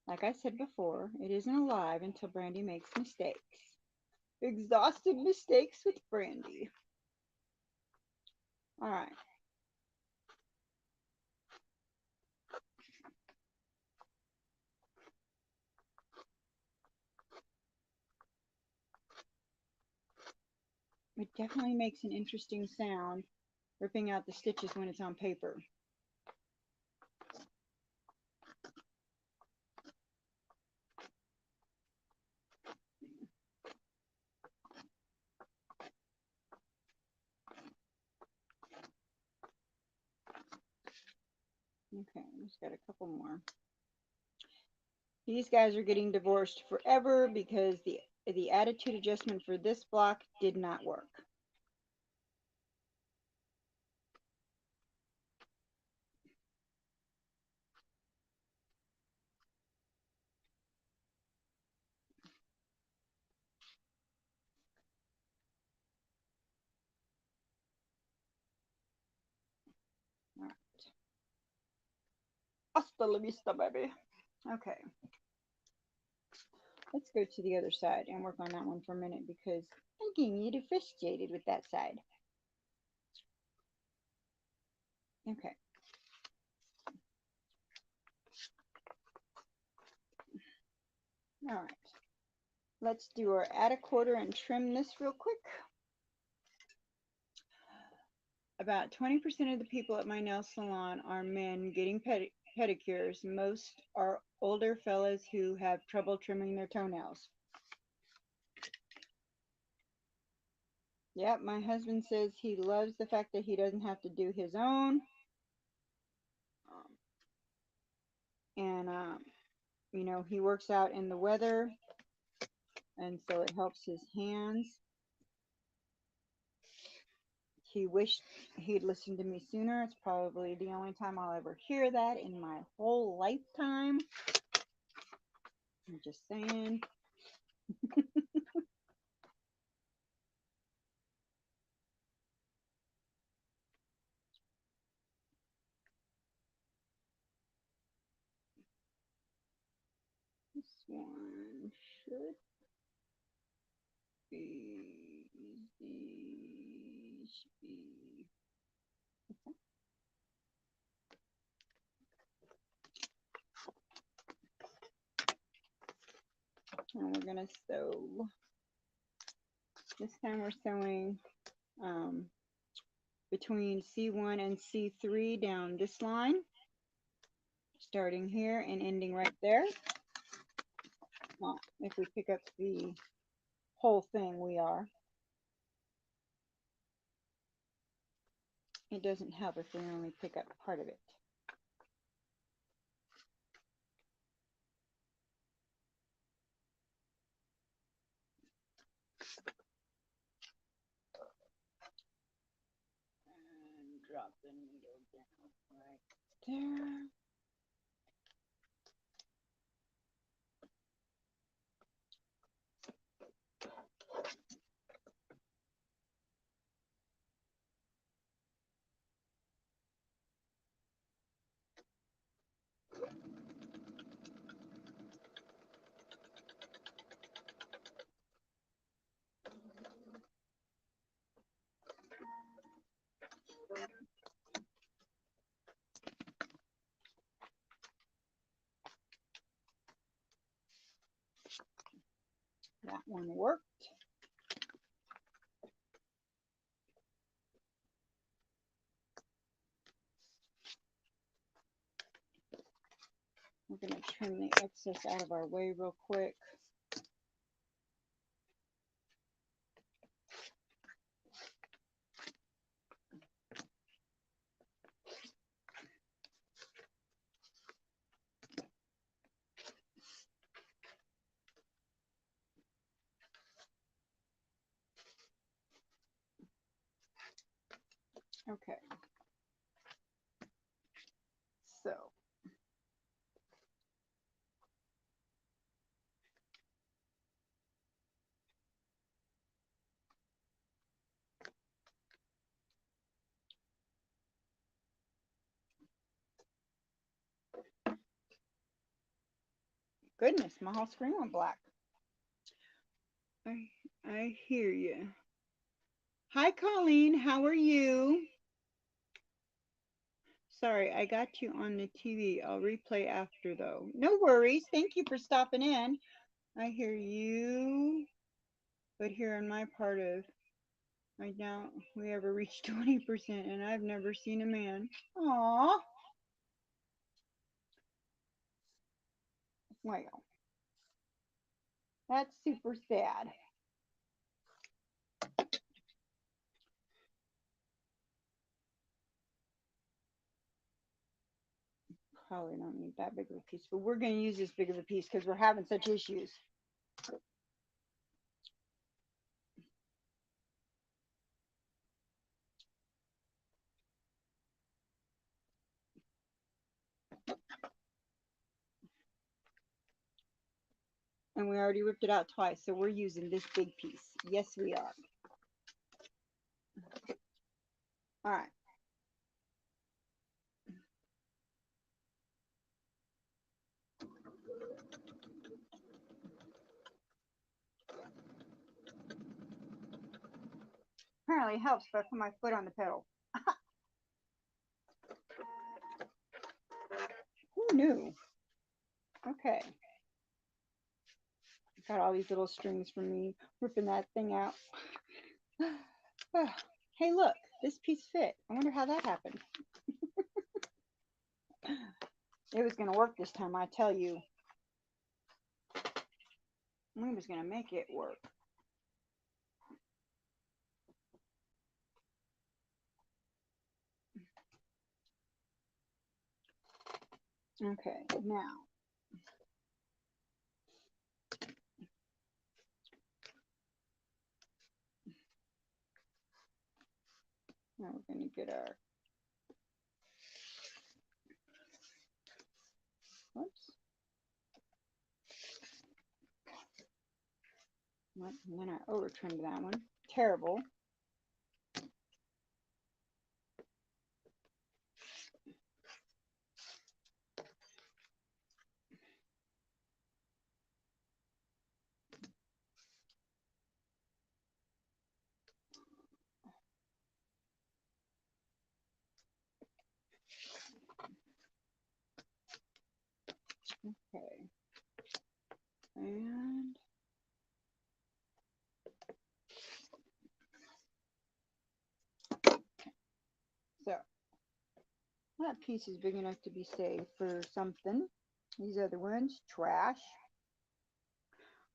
Like I said before, it isn't alive until Brandy makes mistakes. Exhaustive mistakes with Brandy. All right. It definitely makes an interesting sound ripping out the stitches when it's on paper. Okay, just got a couple more. These guys are getting divorced forever because the attitude adjustment for this block did not work. All right. Hasta la vista, baby. Okay. Let's go to the other side and work on that one for a minute because I'm getting differentiated with that side. Okay. All right. Let's do our add a quarter and trim this real quick. About 20% of the people at my nail salon are men getting pedicures. Most are older fellas who have trouble trimming their toenails. Yep, my husband says he loves the fact that he doesn't have to do his own. And, you know, he works out in the weather, and so it helps his hands. He wished he'd listened to me sooner. It's probably the only time I'll ever hear that in my whole lifetime. I'm just saying. This one should be easy. And we're gonna sew. This time we're sewing between C1 and C3 down this line, starting here and ending right there. Well, if we pick up the whole thing, we are. It doesn't help if we only pick up part of it. And drop the needle down right there. That one worked. We're going to trim the excess out of our way real quick. Okay. So goodness, my whole screen went black. I hear you. Hi, Colleen. How are you? Sorry, I got you on the TV. I'll replay after, though. No worries. Thank you for stopping in. I hear you. But here in my part of, I doubt we ever reached 20%, and I've never seen a man. Aw. Well, that's super sad. probably don't need that big of a piece, but we're going to use this big of a piece because we're having such issues. And we already ripped it out twice, so we're using this big piece. Yes, we are. All right. Apparently it helps if I put my foot on the pedal. Who knew? Okay. Got all these little strings from me ripping that thing out. Hey, look, this piece fit. I wonder how that happened. It was going to work this time, I tell you. We was going to make it work. Okay, now we're going to get our, whoops. And then I over trimmed that one. Terrible. Okay. And so that piece is big enough to be saved for something. These other ones, trash.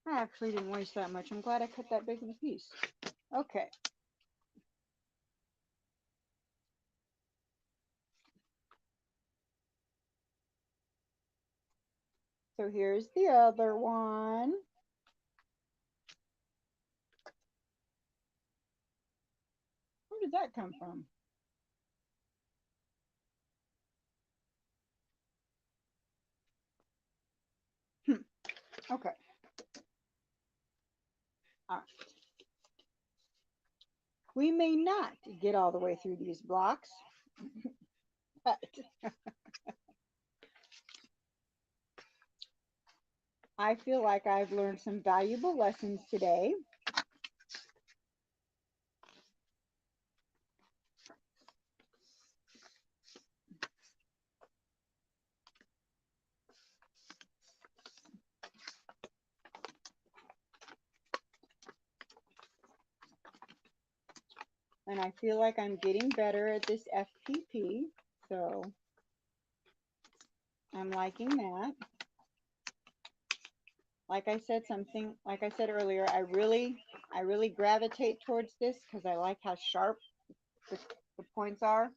I actually didn't waste that much. I'm glad I cut that big of a piece. Okay. So here's the other one. Where did that come from? Okay. All right. We may not get all the way through these blocks, but I feel like I've learned some valuable lessons today. And I feel like I'm getting better at this FPP. So I'm liking that. Like I said earlier, I really gravitate towards this because I like how sharp the points are.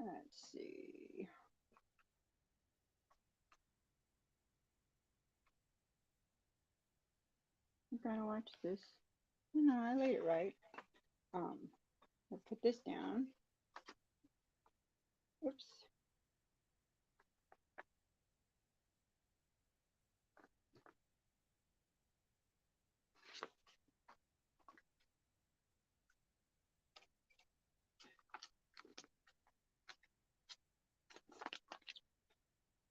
Let's see. I'm gonna watch this. No, I laid it right. I'll put this down. Oops.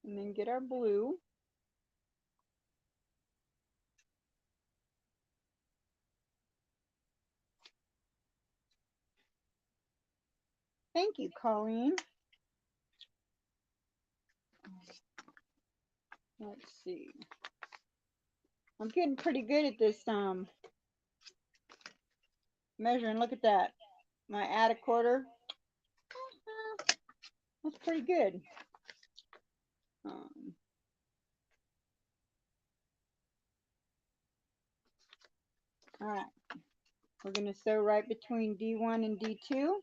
And then get our blue. Thank you, Colleen. Let's see. I'm getting pretty good at this measuring. Look at that. My add a quarter. That's pretty good. Um, all right, we're going to sew right between D1 and D2.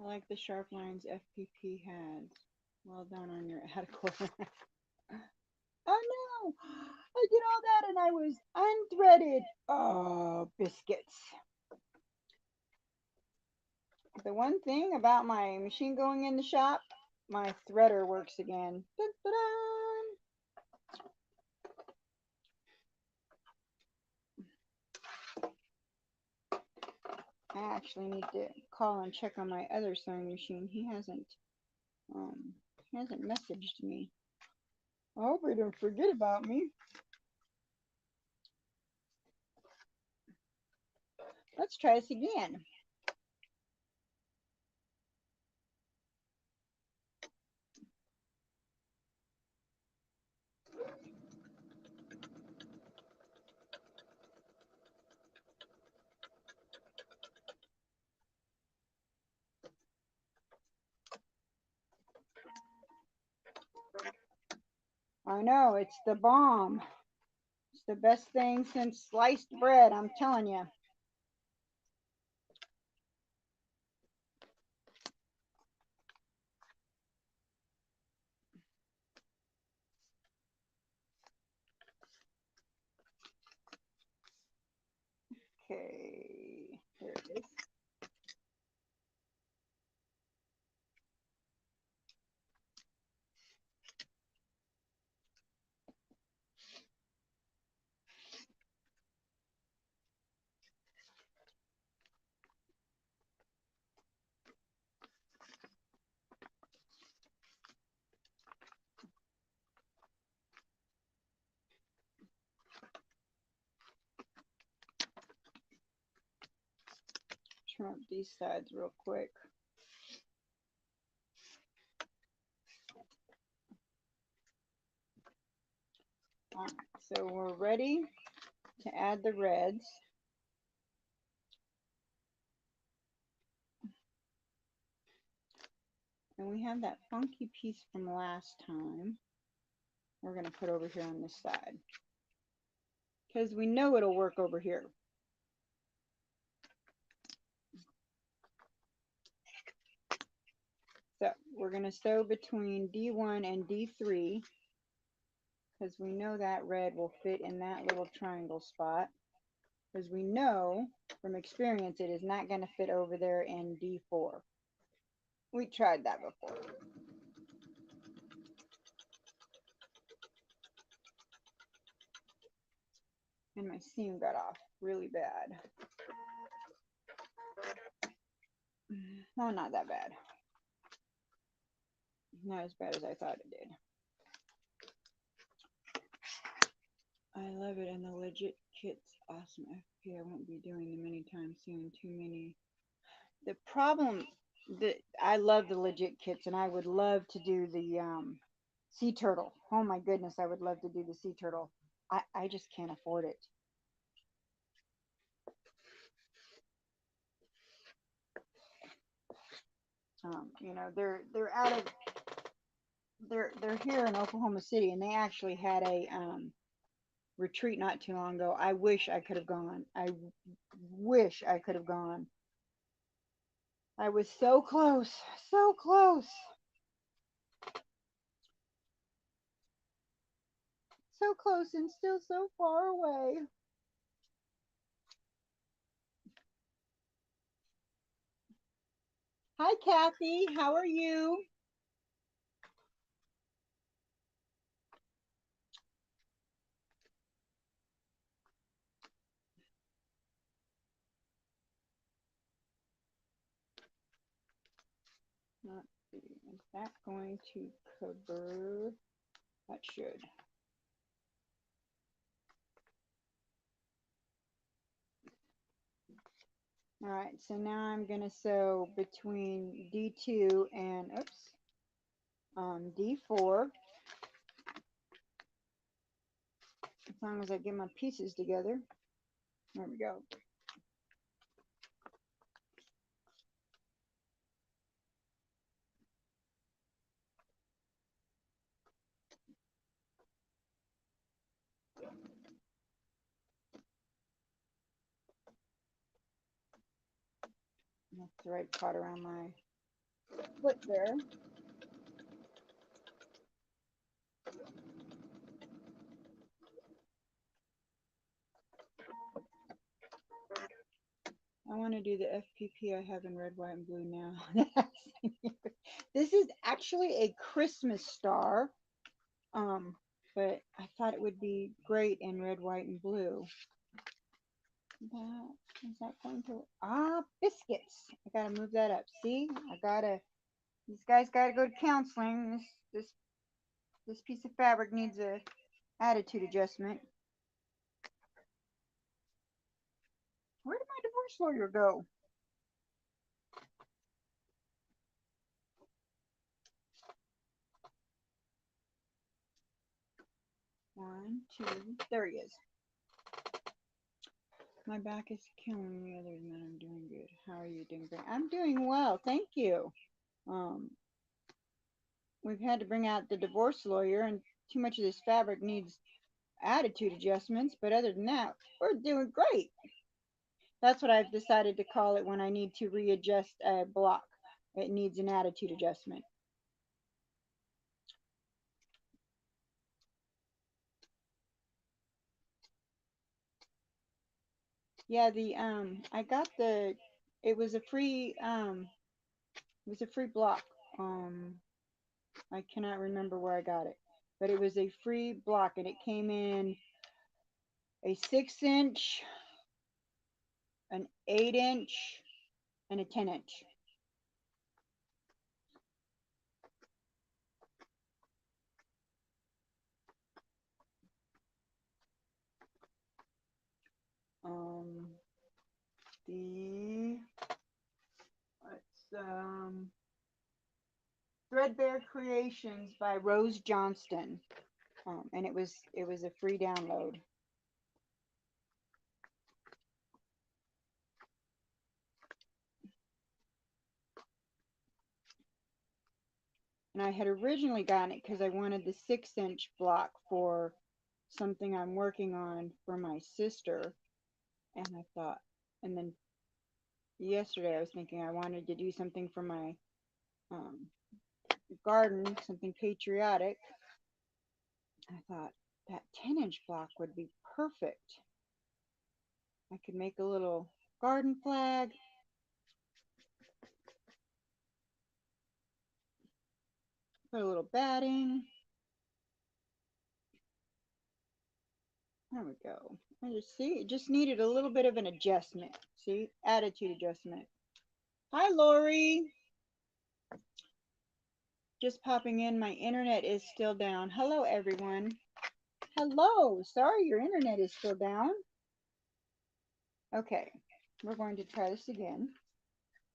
I like the sharp lines FPP had. Well done on your adequate. Oh no! I did all that and I was unthreaded. Oh, biscuits. The one thing about my machine going in the shop, my threader works again. Dun, dun, dun. I actually need to call and check on my other sewing machine. He hasn't messaged me. I hope he don't forget about me. Let's try this again. I know, it's the bomb. It's the best thing since sliced bread, I'm telling you. Okay, there it is. Trim up these sides real quick. All right, so we're ready to add the reds. And we have that funky piece from last time. We're going to put over here on this side. Because we know it'll work over here. So we're going to sew between D1 and D3. Because we know that red will fit in that little triangle spot. Because we know from experience it is not going to fit over there in D4. We tried that before. And my seam got off really bad. Well, not that bad. Not as bad as I thought it did. I love it, and the legit kit's awesome. FP, I won't be doing them anytime soon. Too many. The problem that I love the legit kits, and I would love to do the sea turtle. Oh my goodness, I would love to do the sea turtle. I just can't afford it. You know, they're out of they're here in Oklahoma City, and they actually had a retreat not too long ago. I wish I could have gone. I wish I could have gone. I was so close, so close, so close, and still so far away. Hi, Kathy. How are you? Is that going to cover? That should. All right, so now I'm going to sew between D2 and, oops, D4. As long as I get my pieces together. There we go. That's the right part around my foot there. I want to do the FPP I have in red, white, and blue now. This is actually a Christmas star, but I thought it would be great in red, white, and blue. Is that going to, biscuits. I gotta move that up. See, these guys gotta go to counseling. This piece of fabric needs a attitude adjustment. Where did my divorce lawyer go? One, two, there he is. My back is killing me. Other than that, I'm doing good. How are you doing? I'm doing well, thank you. We've had to bring out the divorce lawyer, and too much of this fabric needs attitude adjustments. But other than that, we're doing great. That's what I've decided to call it when I need to readjust a block. It needs an attitude adjustment. Yeah, I got it was a free block. I cannot remember where I got it, but it was a free block, and it came in a 6-inch, an 8-inch, and a 10-inch. The it's Threadbare Creations by Rose Johnston, and it was a free download. And I had originally gotten it because I wanted the 6-inch block for something I'm working on for my sister, and I thought, and then yesterday I was thinking I wanted to do something for my garden, something patriotic. I thought that 10-inch block would be perfect. I could make a little garden flag. Put a little batting. There we go. I just see it just needed a little bit of an adjustment. See, attitude adjustment. Hi, Lori. Just popping in. My internet is still down. Hello, everyone. Hello. Sorry, your internet is still down. Okay, we're going to try this again.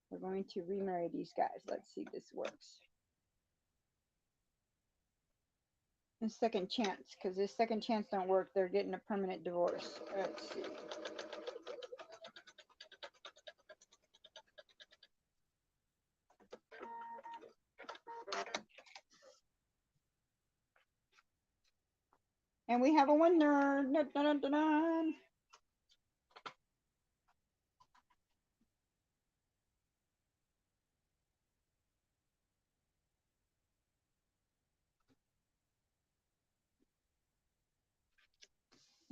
We're going to remarry these guys. Let's see if this works. A second chance, because this second chance don't work, they're getting a permanent divorce. Let's see. And we have a winner. Dun, dun, dun, dun.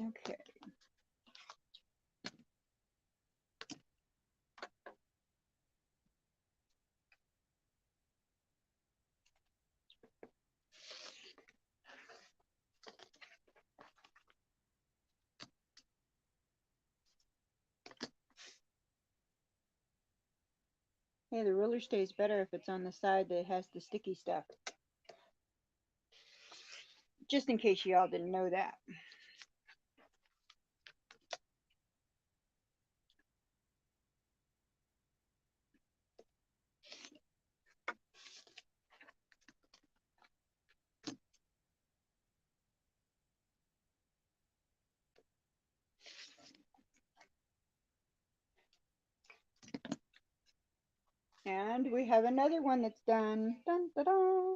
Okay. Hey, the ruler stays better if it's on the side that has the sticky stuff. Just in case y'all didn't know that. And we have another one that's done. Dun, dun, dun.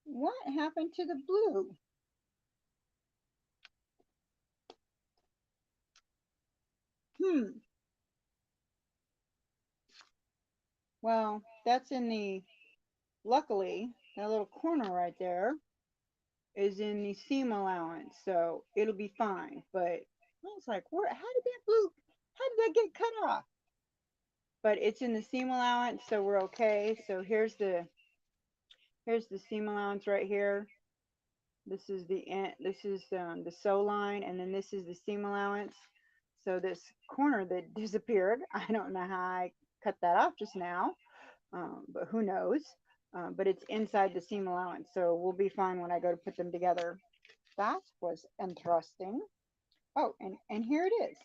What happened to the blue? Well, that's in the, luckily, that little corner right there is in the seam allowance, so it'll be fine. But I was like, where, how did that blue, how did that get cut off? But it's in the seam allowance, so we're okay. So here's the seam allowance right here. This is the end, this is the sew line, and then this is the seam allowance. So this corner that disappeared, I don't know how I cut that off just now, but who knows? But it's inside the seam allowance, so we'll be fine when I go to put them together. That was interesting. Oh, and here it is.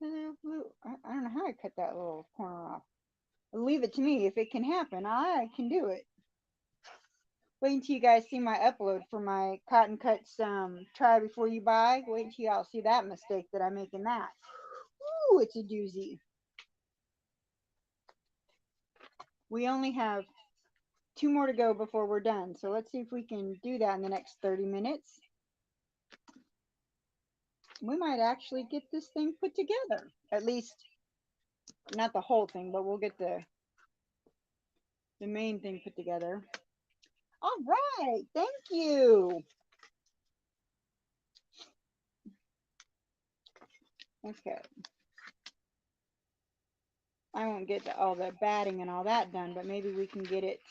I don't know how I cut that little corner off. Leave it to me. If it can happen, I can do it. Wait until you guys see my upload for my cotton cuts try before you buy. Wait until y'all see that mistake that I make in that. Ooh, it's a doozy. We only have 2 more to go before we're done. So let's see if we can do that in the next 30 minutes. We might actually get this thing put together. At least, not the whole thing, but we'll get the main thing put together. All right, thank you. Okay. I won't get all the batting and all that done, but maybe we can get it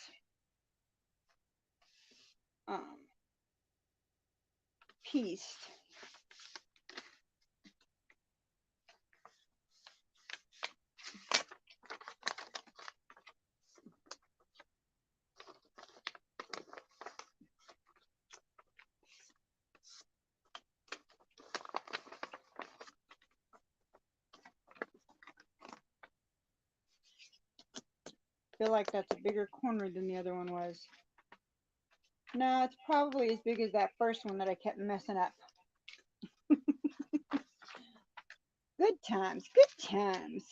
pieced. I feel like that's a bigger corner than the other one was. No, it's probably as big as that first one that I kept messing up. Good times, good times.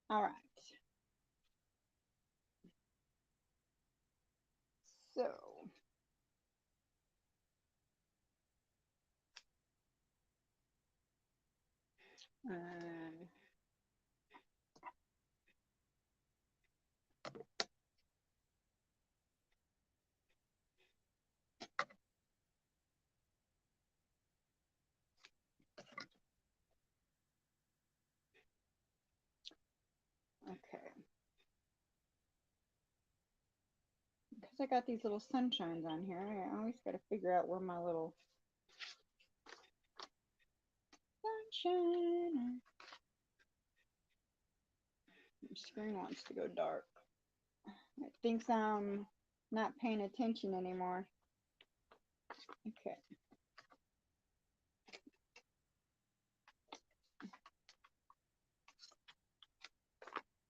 All right. So, okay. Because I got these little sunshines on here, I always got to figure out where my little sunshine. My screen wants to go dark. It thinks I'm not paying attention anymore. Okay.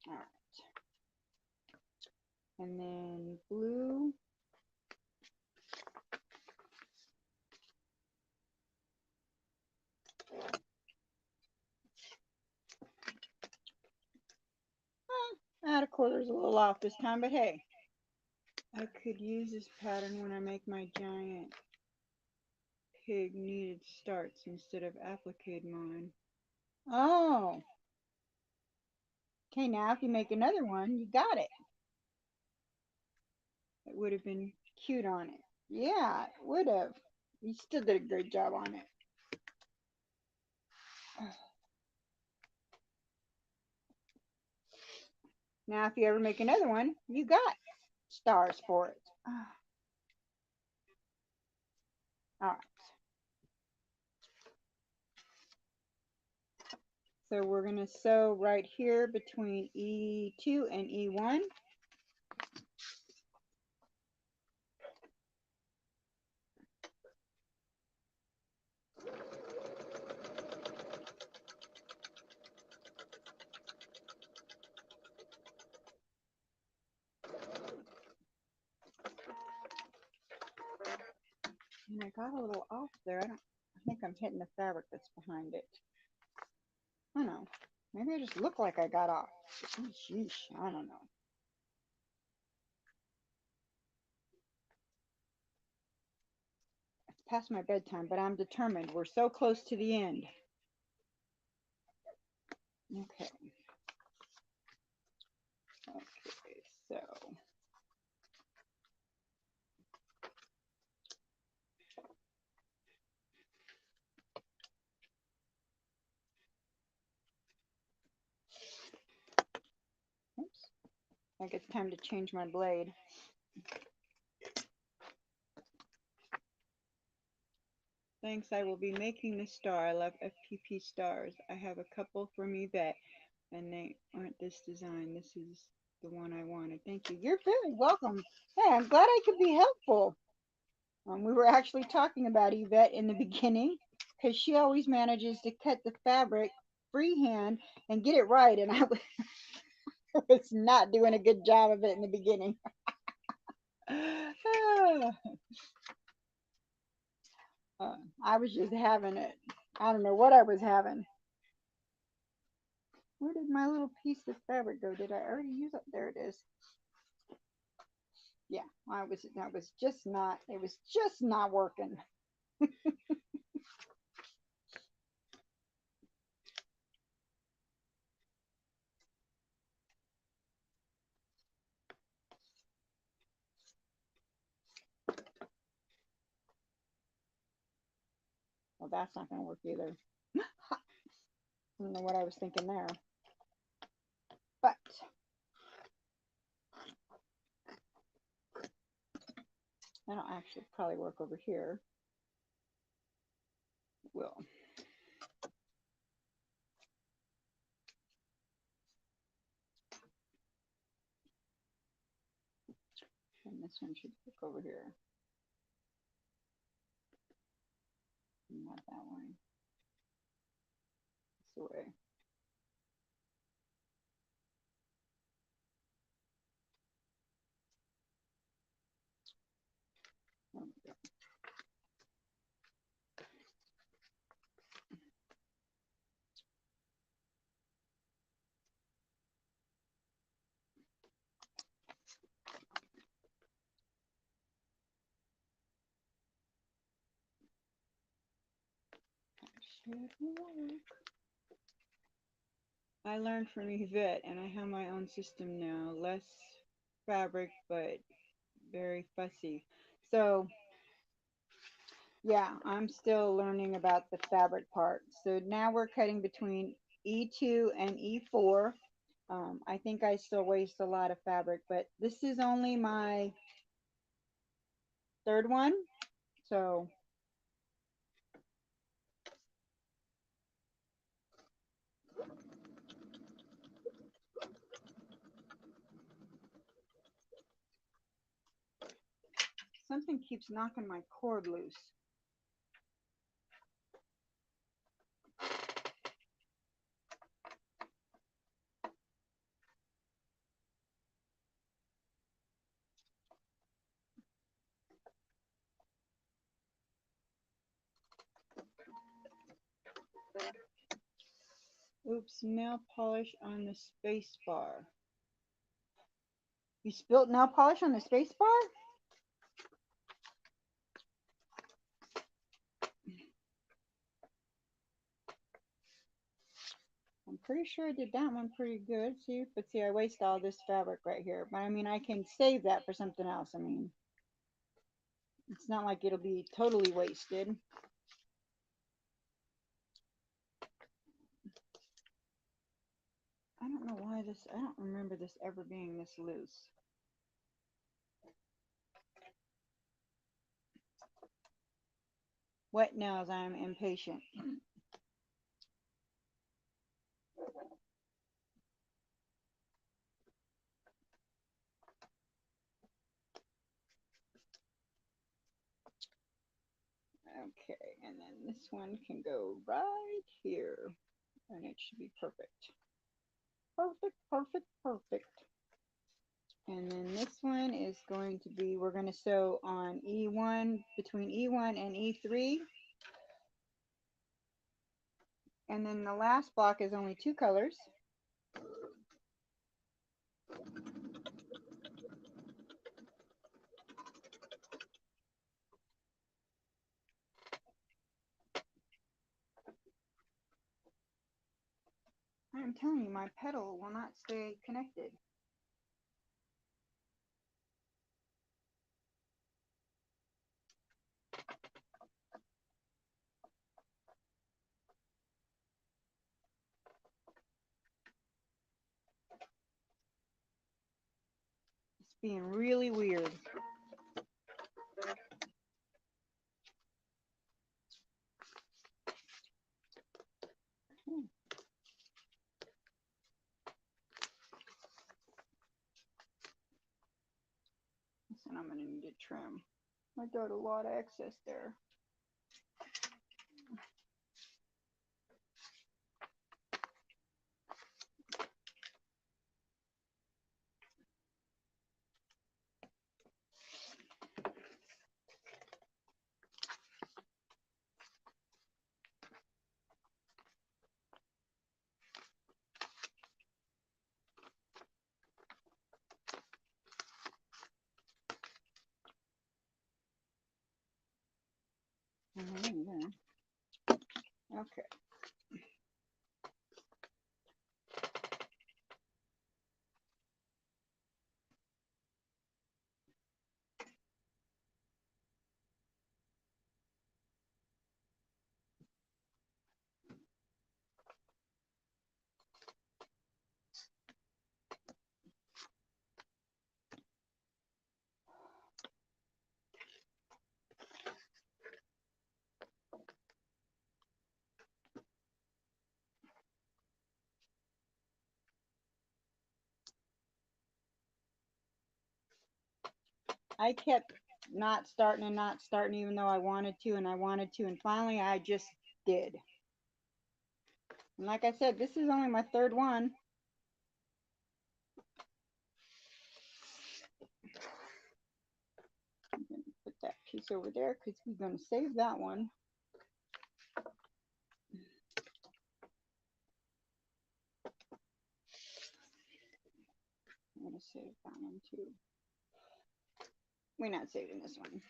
All right. And then blue. That of course is a little off this time, but hey. I could use this pattern when I make my giant pig needed starts instead of applique mine. Oh. Okay, now if you make another one, you got it. It would have been cute on it. Yeah, it would have. You still did a great job on it. Now, if you ever make another one, you got stars for it. All right. So we're going to sew right here between E2 and E1. And I got a little off there. I think I'm hitting the fabric that's behind it. I don't know. Maybe I just look like I got off. Sheesh, I don't know. It's past my bedtime, but I'm determined. We're so close to the end. Okay. Okay, so oops. I think it's time to change my blade. Thanks, I will be making this star. I love FPP stars. I have a couple from Yvette, and they aren't this design. This is the one I wanted. Thank you. You're very welcome. Hey, I'm glad I could be helpful. We were actually talking about Yvette in the beginning because she always manages to cut the fabric freehand and get it right, and I was not doing a good job of it in the beginning. I was just having it. I don't know what I was having. Where did my little piece of fabric go? Did I already use it? There it is. Yeah, that was just not, it was just not working. Well, that's not going to work either. I don't know what I was thinking there. But that'll actually probably work over here. It will. And this one should work over here. Not that way. This way. There we go. I learned from Yvette, and I have my own system now. Less fabric, but very fussy. So, yeah, I'm still learning about the fabric part. So now we're cutting between E2 and E4. I think I still waste a lot of fabric, but this is only my third one. So something keeps knocking my cord loose. Oops, nail polish on the space bar. You spilt nail polish on the space bar? I'm pretty sure I did that one pretty good. See, but see, I waste all this fabric right here. But I mean, I can save that for something else. I mean, it's not like it'll be totally wasted. I don't know why this, I don't remember this ever being this loose. Wet nails, I'm impatient. Okay, and then this one can go right here, and it should be perfect. Perfect, perfect, perfect. And then this one is going to be, we're going to sew on E1, between E1 and E3. And then the last block is only 2 colors. I'm telling you, my pedal will not stay connected. It's being really weird. And I'm going to need to trim. I got a lot of excess there. Okay. I kept not starting and not starting even though I wanted to and I wanted to, and finally I just did. And like I said, this is only my 3rd one. I'm going to put that piece over there because we're going to save that one. I'm going to save that one too. We're not saving this one.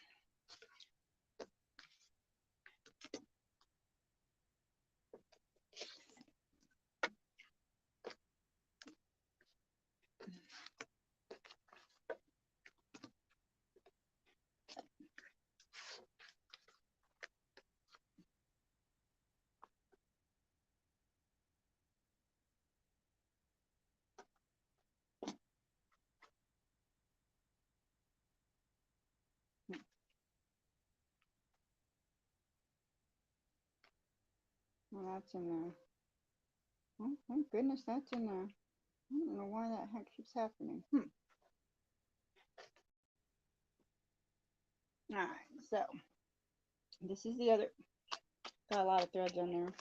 Well, that's in there. Oh, thank goodness that's in there. I don't know why that heck keeps happening. Alright, so this is the other. Got a lot of threads on there.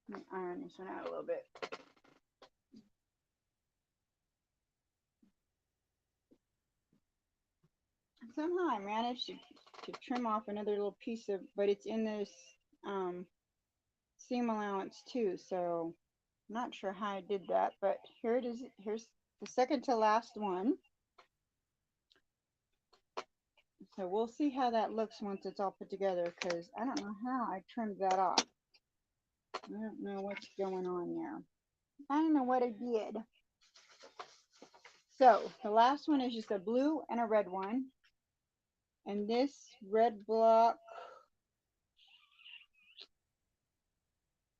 Let me iron this one out a little bit. Somehow I managed to trim off another little piece of, but it's in this seam allowance too, so I'm not sure how I did that, but here it is. Here's the second to last one. So we'll see how that looks once it's all put together, because I don't know how I trimmed that off. I don't know what's going on there. I don't know what I did. So the last one is just a blue and a red one. And this red block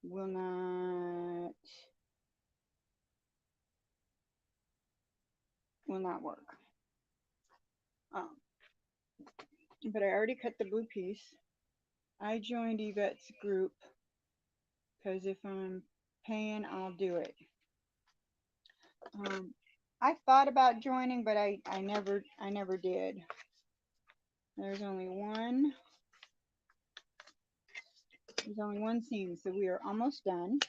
will not work. But I already cut the blue piece. I joined Yvette's group because if I'm paying, I'll do it. I thought about joining, but I never did. There's only one. There's only one seam, so we are almost done.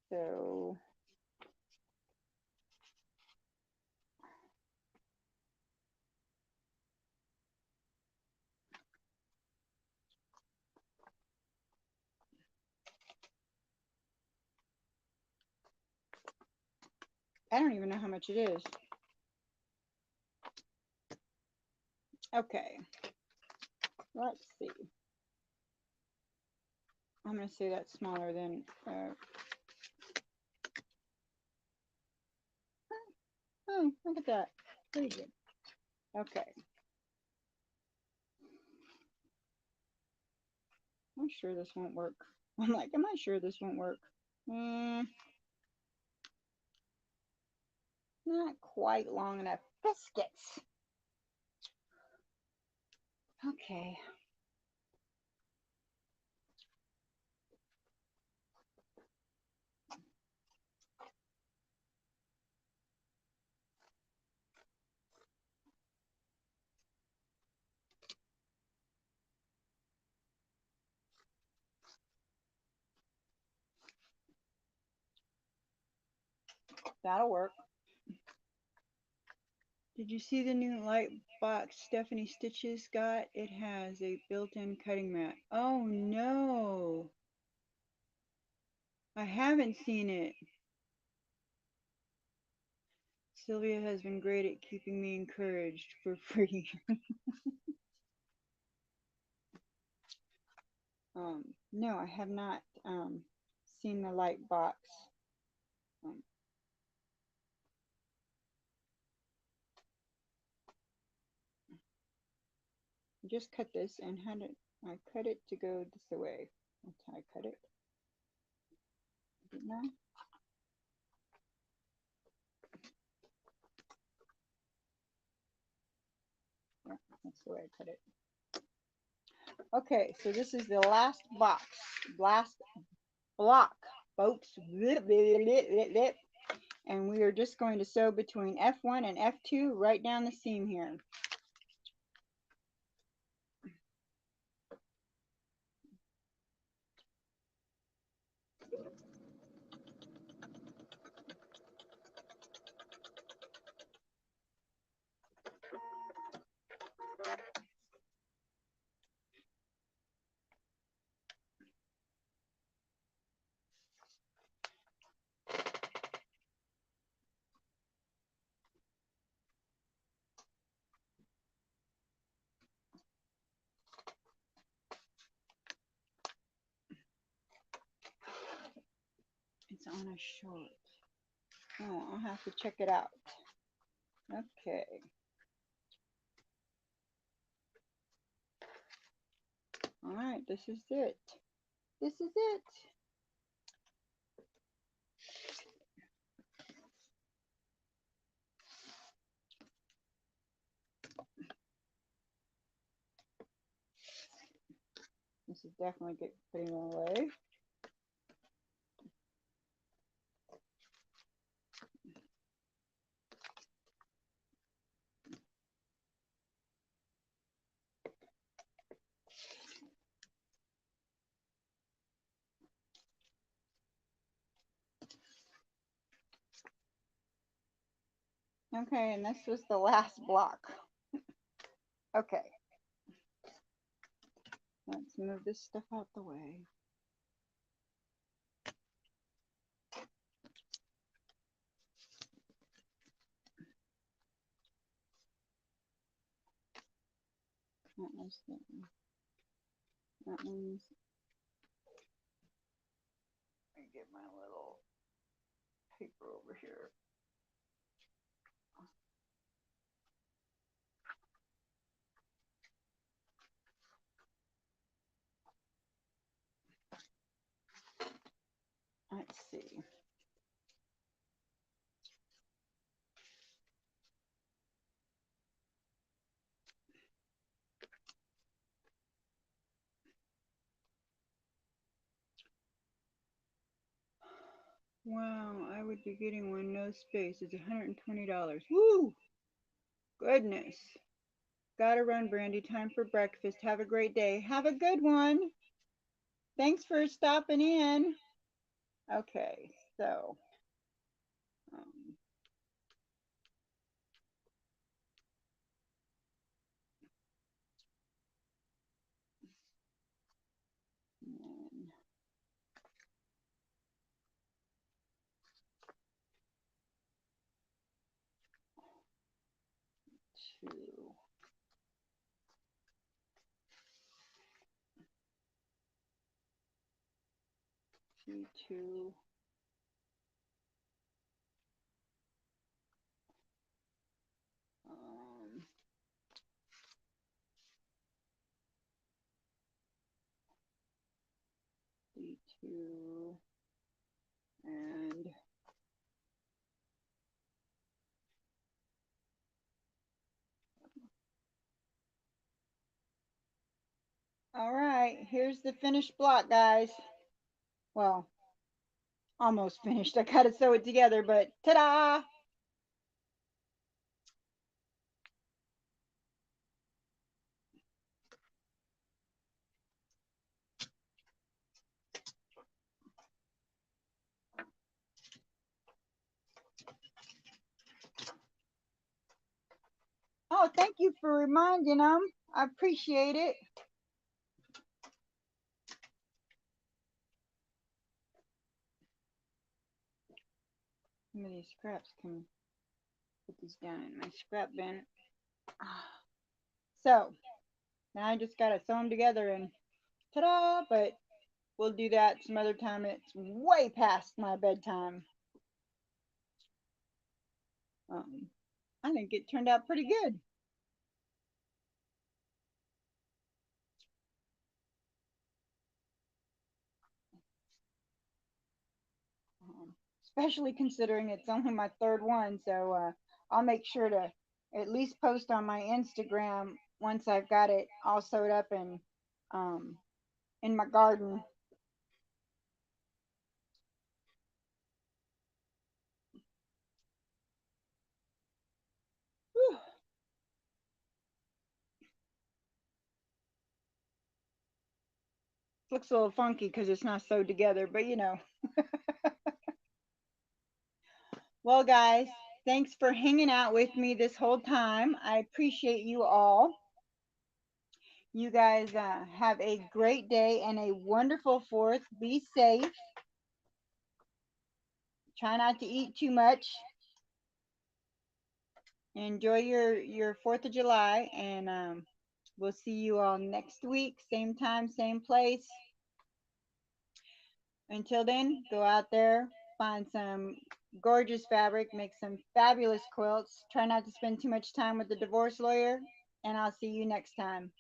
So I don't even know how much it is. Okay, let's see. I'm going to say that's smaller than, oh, look at that. Pretty good. Okay. I'm sure this won't work. I'm like, am I sure this won't work? Not quite long enough. Biscuits. Okay. That'll work. Did you see the new light box Stephanie Stitches got? It has a built-in cutting mat. Oh no. I haven't seen it. Sylvia has been great at keeping me encouraged for free. No, I have not seen the light box. Um, just cut this and had it. I cut it to go this way. That's how I cut it. Didn't I? Yeah, that's the way I cut it. Okay, so this is the last box, last block, folks. And we are just going to sew between F1 and F2 right down the seam here. It's on a short. Oh, I'll have to check it out. Okay. All right, this is it. This is it. This is definitely putting it away. Okay, and this was the last block. Okay. Let's move this stuff out the way. That was the, that one's, let me get my little paper over here. Let's see. Wow, I would be getting one, no space. It's $120. Woo! Goodness. Gotta run, Brandy. Time for breakfast. Have a great day. Have a good one. Thanks for stopping in. Okay, so um, and two, T2, um, D2, and all right, here's the finished block, guys. Well, almost finished. I gotta sew it together, but ta-da! Oh, thank you for reminding them. I appreciate it. Some of these scraps can put these down in my scrap bin. So now I just gotta sew them together and ta-da! But we'll do that some other time. It's way past my bedtime. Um, I think it turned out pretty good. Especially considering it's only my third one. So I'll make sure to at least post on my Instagram once I've got it all sewed up and um, in my garden. Whew. Looks a little funky because it's not sewed together, but you know. Well, guys, thanks for hanging out with me this whole time. I appreciate you all. You guys have a great day and a wonderful 4th. Be safe. Try not to eat too much. Enjoy your 4th of July, and we'll see you all next week, same time, same place. Until then, go out there, find some gorgeous fabric, make some fabulous quilts. Try not to spend too much time with the divorce lawyer, and I'll see you next time.